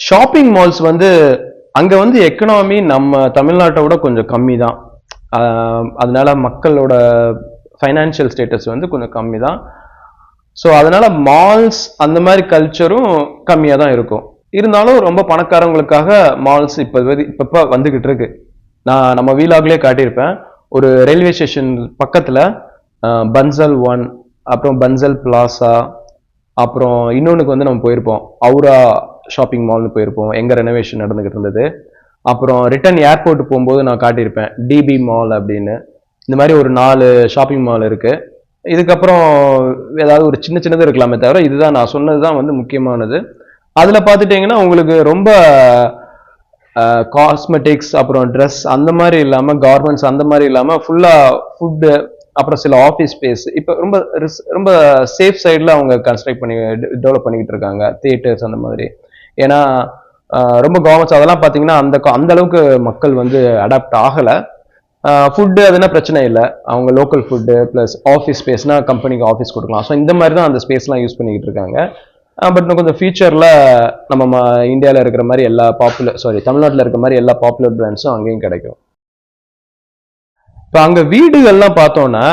ஷாப்பிங் மால்ஸ் வந்து அங்க வந்து எக்கனாமி நம்ம தமிழ்நாட்டை விட கொஞ்சம் கம்மி தான். அதனால மக்களோட ஃபைனான்சியல் ஸ்டேட்டஸ் வந்து கொஞ்சம் கம்மி தான். ஸோ அதனால மால்ஸ் அந்த மாதிரி கல்ச்சரும் கம்மியாக தான் இருக்கும். இருந்தாலும் ரொம்ப பணக்காரங்களுக்காக மால்ஸ் இப்போ வந்துகிட்டு இருக்கு. நான் நம்ம வீலாக்லேயே காட்டியிருப்பேன். ஒரு ரயில்வே ஸ்டேஷன் பக்கத்துல பன்சல் 1, அப்புறம் பன்சல் பிளாசா, அப்புறம் இன்னொன்னுக்கு வந்து நம்ம போயிருப்போம், அவுரா ஷாப்பிங் மால்னு போயிருப்போம், எங்க ரெனோவேஷன் நடந்துகிட்டு இருந்தது. அப்புறம் ரிட்டர்ன் ஏர்போர்ட் போகும்போது நான் காட்டியிருப்பேன் டிபி மால் அப்படின்னு. இந்த மாதிரி ஒரு 4 ஷாப்பிங் மால் இருக்கு. இதுக்கப்புறம் ஏதாவது ஒரு சின்னது இருக்கலாமே தவிர இதுதான் நான் சொன்னதுதான் வந்து முக்கியமானது. அதுல பாத்துட்டீங்கன்னா உங்களுக்கு ரொம்ப காஸ்மெட்டிக்ஸ், அப்புறம் ட்ரெஸ் அந்த மாதிரி இல்லாம, கார்மெண்ட்ஸ் அந்த மாதிரி இல்லாம ஃபுல்லா ஃபுட்டு, அப்புறம் சில ஆஃபீஸ் ஸ்பேஸ் இப்போ ரொம்ப சேஃப் சைடில் அவங்க கன்ஸ்ட்ரக்ட் பண்ணி டெவலப் பண்ணிக்கிட்டு இருக்காங்க. தியேட்டர்ஸ் அந்த மாதிரி. ஏன்னா ரொம்ப கவர்மெண்ட்ஸ் அதெல்லாம் பார்த்தீங்கன்னா அந்த அளவுக்கு மக்கள் வந்து அடாப்ட் ஆகலை. ஃபுட்டு அதுனா பிரச்சனை இல்லை, அவங்க லோக்கல் ஃபுட்டு ப்ளஸ் ஆஃபீஸ் ஸ்பேஸ்னா கம்பெனிக்கு ஆஃபீஸ் கொடுக்கலாம். ஸோ இந்த மாதிரி தான் அந்த ஸ்பேஸ்லாம் யூஸ் பண்ணிக்கிட்டு இருக்காங்க. பட் இன்னும் கொஞ்சம் ஃபியூச்சரில் நம்ம இந்தியாவில் இருக்கிற மாதிரி தமிழ்நாட்டில் இருக்கிற மாதிரி எல்லா பாப்புலர் பிராண்ட்ஸும் அங்கேயும் கிடைக்கும். இப்போ அங்கே வீடுகள்லாம் பார்த்தோன்னா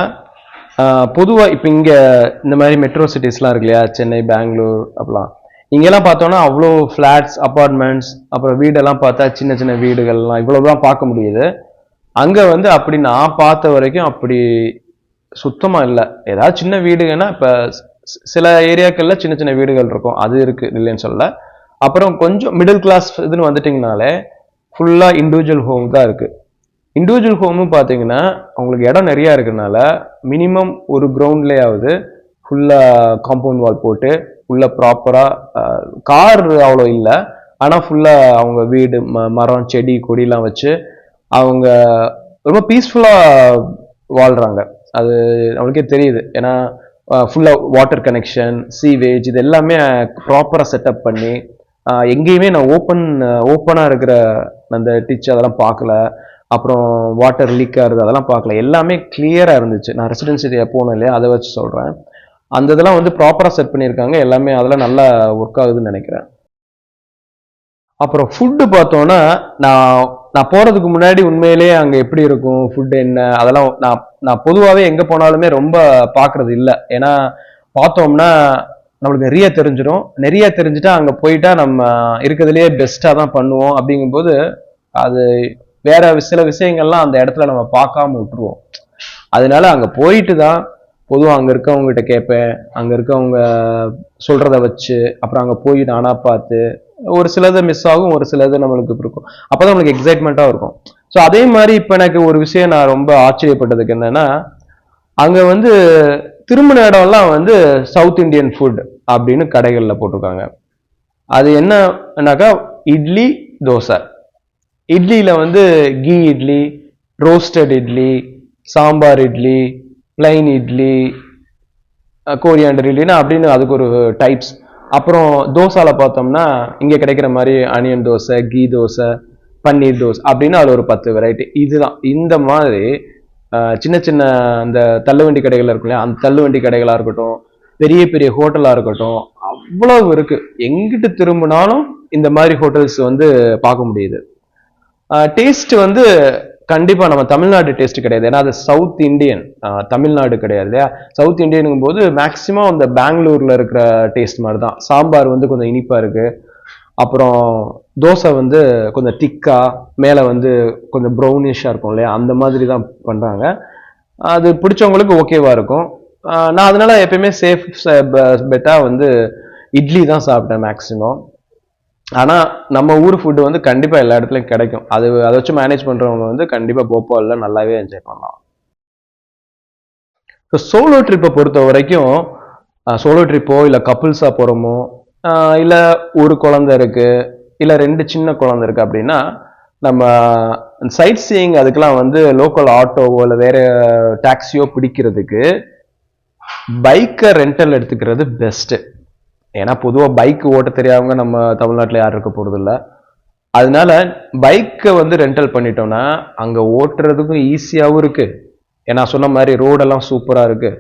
பொதுவாக இப்போ இங்கே இந்த மாதிரி மெட்ரோ சிட்டிஸ்லாம் இருக்கு இல்லையா, சென்னை, பெங்களூர், அப்படிலாம் இங்கெல்லாம் பார்த்தோன்னா அவ்வளோ ஃப்ளாட்ஸ், அப்பார்ட்மெண்ட்ஸ், அப்புறம் வீடெல்லாம் பார்த்தா சின்ன வீடுகள்லாம் இவ்வளோதான் பார்க்க முடியுது. அங்கே வந்து அப்படி நான் பார்த்த வரைக்கும் அப்படி சுத்தமாக இல்லை. ஏதாவது சின்ன வீடுங்கன்னா இப்போ சில ஏரியாக்கள்ல சின்ன வீடுகள் இருக்கும், அது இருக்கு இல்லைன்னு சொல்ல. அப்புறம் கொஞ்சம் மிடில் கிளாஸ் இதுன்னு வந்துட்டிங்கனாலே ஃபுல்லாக இண்டிவிஜுவல் ஹோம் தான் இருக்கு. இண்டிவிஜுவல் ஹோமும் பார்த்தீங்கன்னா உங்களுக்கு இடம் நிறையா இருக்கிறதுனால மினிமம் ஒரு கிரவுண்ட்லேயாவது ஃபுல்லாக காம்பவுண்ட் வால் போட்டு ஃபுல்லாக ப்ராப்பராக கார் அவ்வளோ இல்லை, ஆனால் ஃபுல்லாக அவங்க வீடு மரம் செடி கொடிலாம் வச்சு அவங்க ரொம்ப பீஸ்ஃபுல்லாக வாழ்கிறாங்க. அது நம்மளுக்கே தெரியுது. ஏன்னா ஃபுல்லாக வாட்டர் கனெக்ஷன், சீவேஜ் இது எல்லாமே ப்ராப்பராக செட்டப் பண்ணி எங்கேயுமே நான் ஓப்பனாக இருக்கிற அந்த டிச் அதெல்லாம் பார்க்கல. அப்புறம் வாட்டர் லீக் ஆகுது அதெல்லாம் பார்க்கல. எல்லாமே கிளியராக இருந்துச்சு. நான் ரெசிடென்சி ஏரியா போனேன் இல்லையா, அதை வச்சு சொல்கிறேன். அந்த இதெல்லாம் வந்து ப்ராப்பராக செட் பண்ணியிருக்காங்க. எல்லாமே அதெல்லாம் நல்லா ஒர்க் ஆகுதுன்னு நினைக்கிறேன். அப்புறம் ஃபுட்டு பார்த்தோன்னா நான் போகிறதுக்கு முன்னாடி உண்மையிலேயே அங்கே எப்படி இருக்கும், ஃபுட்டு என்ன, அதெல்லாம் நான் பொதுவாகவே எங்கே போனாலுமே ரொம்ப பார்க்கறது இல்லை. ஏன்னா பார்த்தோம்னா நம்மளுக்கு நிறைய தெரிஞ்சிடும். நிறைய தெரிஞ்சுட்டா அங்கே போயிட்டா நம்ம இருக்கிறதுலேயே பெஸ்ட்டாக தான் பண்ணுவோம். அப்படிங்கும்போது அது வேற சில விஷயங்கள்லாம் அந்த இடத்துல நம்ம பார்க்காம விட்டுருவோம். அதனால அங்கே போயிட்டு தான் பொதுவாக அங்கே இருக்கவங்ககிட்ட கேட்பேன். அங்கே இருக்கவங்க சொல்கிறத வச்சு அப்புறம் அங்கே போய் நானாக பார்த்து ஒரு சிலது மிஸ் ஆகும், ஒரு சிலது நம்மளுக்கு இருக்கும். அப்போ தான் நம்மளுக்கு எக்ஸைட்மெண்ட்டாக இருக்கும். ஸோ அதே மாதிரி இப்போ எனக்கு ஒரு விஷயம் நான் ரொம்ப ஆச்சரியப்பட்டதுக்கு என்னன்னா, அங்கே வந்து திரும்பின இடம்லாம் வந்து சவுத் இண்டியன் ஃபுட் அப்படின்னு கடைகளில் போட்டிருக்காங்க. அது என்னன்னாக்கா இட்லி தோசை. இட்லியில் வந்து ghee idli, roasted idli, sambar idli, plain idli, coriander இட்லினா அப்படின்னு அதுக்கு ஒரு டைப்ஸ். அப்புறம் தோசால பார்த்தோம்னா இங்கே கிடைக்கிற மாதிரி அனியன் தோசை, கீ தோசை, பன்னீர் தோசை அப்படின்னு அது ஒரு 10 வெரைட்டி. இதுதான் இந்த மாதிரி சின்ன சின்ன அந்த தள்ளுவண்டி கடைகள் இருக்கும் இல்லையா, அந்த தள்ளுவண்டி கடைகளாக இருக்கட்டும், பெரிய பெரிய ஹோட்டலாக இருக்கட்டும், அவ்வளவு இருக்கு. எங்கிட்டு திரும்பினாலும் இந்த மாதிரி ஹோட்டல்ஸ் வந்து பார்க்க முடியுது. டேஸ்ட் வந்து கண்டிப்பா நம்ம தமிழ்நாடு டேஸ்ட் கிடையாது. ஏன்னா அது சவுத் இண்டியன், தமிழ்நாடு கிடையாது இல்லையா. சவுத் இண்டியனுங்கும் போது மேக்சிமம் அந்த பெங்களூர்ல இருக்கிற டேஸ்ட் மாதிரி தான். சாம்பார் வந்து கொஞ்சம் இனிப்பா இருக்கு. அப்புறம் தோசை வந்து கொஞ்சம் திக்கா, மேலே வந்து கொஞ்சம் ப்ரௌனிஷாக இருக்கும் இல்லையா, அந்த மாதிரி தான் பண்ணுறாங்க. அது பிடிச்சவங்களுக்கு ஓகேவா இருக்கும். நான் அதனால எப்பயுமே சேஃப் பெட்டாக வந்து இட்லி தான் சாப்பிட்டேன் மேக்சிமம். ஆனால் நம்ம ஊர் ஃபுட்டு வந்து கண்டிப்பாக எல்லா இடத்துலையும் கிடைக்கும். அதை வச்சு மேனேஜ் பண்ணுறவங்க வந்து கண்டிப்பாக போபாலில் நல்லாவே என்ஜாய் பண்ணலாம். ஸோ சோலோ ட்ரிப்பை பொறுத்த வரைக்கும், சோலோ ட்ரிப்போ இல்லை கப்புள்ஸாக போகிறோமோ, இல்லை ஒரு குழந்தை இருக்கு, இல்லை 2 சின்ன குழந்தை இருக்கு அப்படின்னா, நம்ம சைட் சீயிங் அதுக்கெல்லாம் வந்து லோக்கல் ஆட்டோவோ இல்லை வேற டாக்ஸியோ பிடிக்கிறதுக்கு பைக்கை ரெண்டல் எடுத்துக்கிறது பெஸ்ட்டு. ஏன்னா பொதுவாக பைக் ஓட்ட தெரியாதவங்க நம்ம தமிழ்நாட்டில் யாரும் இருக்க போகிறது இல்லை. அதனால பைக்கை வந்து ரெண்டல் பண்ணிட்டோம்னா அங்கே ஓட்டுறதுக்கும் ஈஸியாகவும் இருக்கு. ஏன்னா சொன்ன மாதிரி ரோடெல்லாம் சூப்பராக இருக்கு.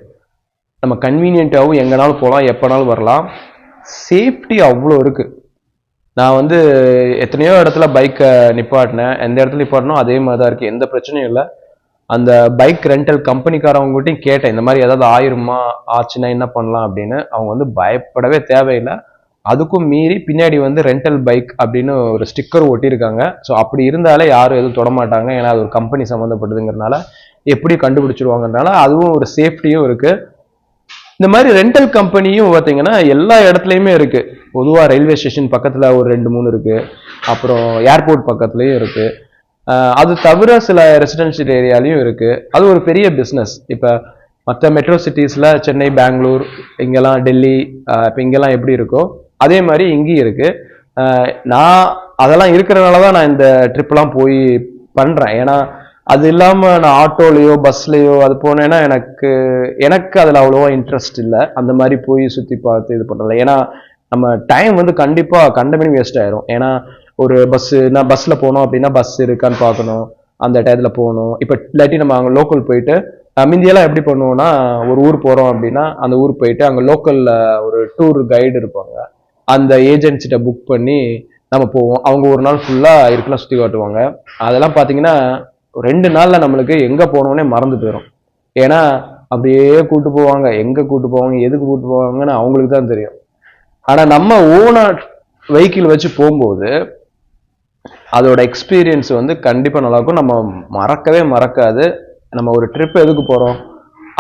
நம்ம கன்வீனியன்ட்டாகவும் எங்கேனாலும் போகலாம், எப்போனாலும் வரலாம். சேஃப்டி அவ்வளோ இருக்கு. நான் வந்து எத்தனையோ இடத்துல பைக்கை நிப்பாட்டினேன். எந்த இடத்துல நிப்பாட்டினோ அதே மாதிரி தான் இருக்கு, எந்த பிரச்சனையும் இல்லை. அந்த பைக் ரெண்டல் கம்பெனிக்காரவங்ககிட்டையும் கேட்டேன், இந்த மாதிரி ஏதாவது ஆயிருமா, ஆச்சுன்னா என்ன பண்ணலாம் அப்படின்னு. அவங்க வந்து பயப்படவே தேவையில்லை. அதுக்கும் மீறி பின்னாடி வந்து ரெண்டல் பைக் அப்படின்னு ஒரு ஸ்டிக்கர் ஒட்டியிருக்காங்க. ஸோ அப்படி இருந்தாலே யாரும் எதுவும் தொடமாட்டாங்க. ஏன்னா அது ஒரு கம்பெனி சம்மந்தப்பட்டதுங்கிறதுனால எப்படி கண்டுபிடிச்சிருவாங்கனால அதுவும் ஒரு சேஃப்டியும் இருக்கு. இந்த மாதிரி ரெண்டல் கம்பெனியும் பார்த்தீங்கன்னா எல்லா இடத்துலையுமே இருக்கு. பொதுவாக ரயில்வே ஸ்டேஷன் பக்கத்தில் ஒரு 2-3 இருக்கு. அப்புறம் ஏர்போர்ட் பக்கத்துலேயும் இருக்கு. அது தவிர சில ரெசிடென்ஷியல் ஏரியாலையும் இருக்கு. அது ஒரு பெரிய பிஸ்னஸ். இப்போ மற்ற மெட்ரோ சிட்டிஸில் சென்னை, பெங்களூர், இங்கெல்லாம் டெல்லி, இப்போ இங்கெல்லாம் எப்படி இருக்கோ அதே மாதிரி இங்கேயும் இருக்கு. நான் அதெல்லாம் இருக்கிறதுனால தான் நான் இந்த ட்ரிப்லாம் போய் பண்ணுறேன். ஏன்னா அது இல்லாமல் நான் ஆட்டோலையோ பஸ்லையோ அது போனேன்னா எனக்கு அதில் அவ்வளோவா இன்ட்ரெஸ்ட் இல்லை. அந்த மாதிரி போய் சுற்றி பார்த்து இது பண்ணுறதில்ல. ஏன்னா நம்ம டைம் வந்து கண்டிப்பாக கண்டமணி வேஸ்ட் ஆயிரும். ஏன்னா ஒரு நான் பஸ்ஸில் போனோம் அப்படின்னா பஸ் இருக்கான்னு பார்க்கணும், அந்த டயத்தில் போகணும். இப்போ இல்லாட்டி நம்ம அங்கே லோக்கல் போயிட்டு முந்தியெல்லாம் எப்படி பண்ணுவோம்னா, ஒரு ஊர் போகிறோம் அப்படின்னா அந்த ஊர் போயிட்டு அங்கே லோக்கலில் ஒரு டூர் கைடு இருப்பாங்க, அந்த ஏஜென்சிட்ட புக் பண்ணி நம்ம போவோம். அவங்க ஒரு நாள் ஃபுல்லாக இருக்கலாம் சுற்றி காட்டுவாங்க. அதெல்லாம் பார்த்தீங்கன்னா 2 நாளில் நம்மளுக்கு எங்கே போனோன்னே மறந்து போயிடும். ஏன்னா அப்படியே கூட்டு போவாங்க, எங்கே கூட்டு போவாங்க, எதுக்கு கூட்டு போவாங்கன்னு அவங்களுக்கு தான் தெரியும். ஆனால் நம்ம ஓனா வெஹிக்கிள் வச்சு போகும்போது அதோட எக்ஸ்பீரியன்ஸ் வந்து கண்டிப்பாக நல்லாயிருக்கும். நம்ம மறக்கவே மறக்காது. நம்ம ஒரு ட்ரிப் எதுக்கு போகிறோம்,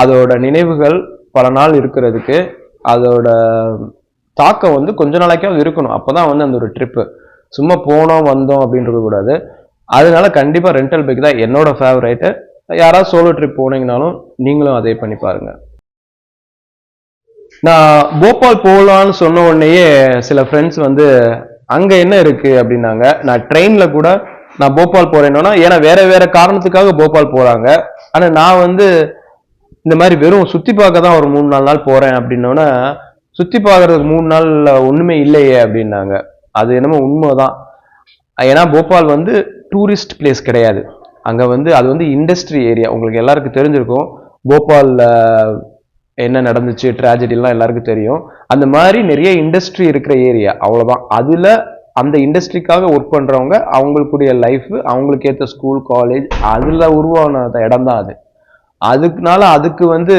அதோட நினைவுகள் பல நாள் இருக்கிறதுக்கு அதோட தாக்கம் வந்து கொஞ்ச நாளைக்காவது இருக்கணும். அப்போ தான் வந்து அந்த ஒரு ட்ரிப்பு சும்மா போனோம் வந்தோம் அப்படின்றது கூடாது. அதனால கண்டிப்பா ரெண்டல் பைக் தான் என்னோட ஃபேவரேட். யாராவது சோலோ ட்ரிப் போனீங்கனாலும் நீங்களும் அதே பண்ணி பாருங்க. நான் போபால் போகலான்னு சொன்ன உடனேயே சில ஃப்ரெண்ட்ஸ் வந்து அங்க என்ன இருக்கு அப்படின்னாங்க. நான் ட்ரெயின்ல கூட நான் போபால் போறேன்னா, ஏன்னா வேற வேற காரணத்துக்காக போபால் போறாங்க. ஆனா நான் வந்து இந்த மாதிரி வெறும் சுத்தி பார்க்க தான் ஒரு 3-4 நாள் போறேன் அப்படின்னோன்னா, சுத்தி பார்க்கறதுக்கு 3 நாள்ல ஒண்ணுமே இல்லையே அப்படின்னாங்க. அது என்னமோ உண்மைதான். ஏன்னா போபால் வந்து டூரிஸ்ட் பிளேஸ் கிடையாது. அங்க வந்து அது வந்து இண்டஸ்ட்ரி ஏரியா. உங்களுக்கு எல்லாருக்கும் தெரிஞ்சிருக்கும் போபால்ல என்ன நடந்துச்சு, ட்ராஜடிலாம் எல்லாருக்கும் தெரியும். அந்த மாதிரி நிறைய இண்டஸ்ட்ரி இருக்கிற ஏரியா, அவ்வளவுதான். அதுல அந்த இண்டஸ்ட்ரிக்காக ஒர்க் பண்றவங்க அவங்களுக்குடைய லைஃப், அவங்களுக்கு ஏற்ற ஸ்கூல் காலேஜ் அதுல உருவான இடம் தான் அது. அதுக்குனால அதுக்கு வந்து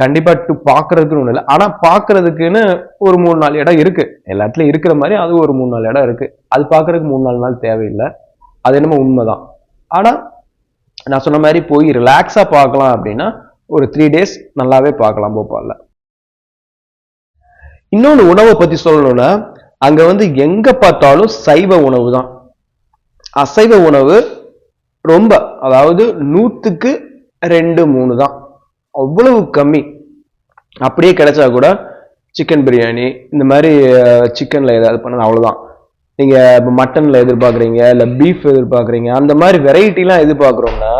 கண்டிப்பா பாக்குறதுக்குன்னு ஒண்ணு இல்லை. ஆனா பாக்குறதுக்குன்னு ஒரு 3-4 இடம் இருக்கு. எல்லா இடத்துலயும் இருக்கிற மாதிரி அது ஒரு 3-4 இடம் இருக்கு. அது பாக்குறதுக்கு 3-4 நாள் தேவையில்லை. அது என்னமோ உண்மைதான். ஆனா நான் சொன்ன மாதிரி போய் ரிலாக்ஸா பார்க்கலாம் அப்படின்னா ஒரு 3 days நல்லாவே பார்க்கலாம் போபால்ல. இன்னொன்று உணவை பத்தி சொல்லணும்னா, அங்க வந்து எங்க பார்த்தாலும் சைவ உணவு தான். அசைவ உணவு ரொம்ப, அதாவது 100க்கு 2-3 தான். அவ்வளவு கம்மி. அப்படியே கிடைச்சா கூட சிக்கன் பிரியாணி இந்த மாதிரி சிக்கன்ல ஏதாவது பண்ணது அவ்வளவுதான். நீங்க மட்டன்ல எதிர்பார்க்குறீங்க, இல்ல பீஃப் எதிர்பார்க்குறீங்க, அந்த மாதிரி வெரைட்டிலாம் எதிர்பார்க்குறோம்னா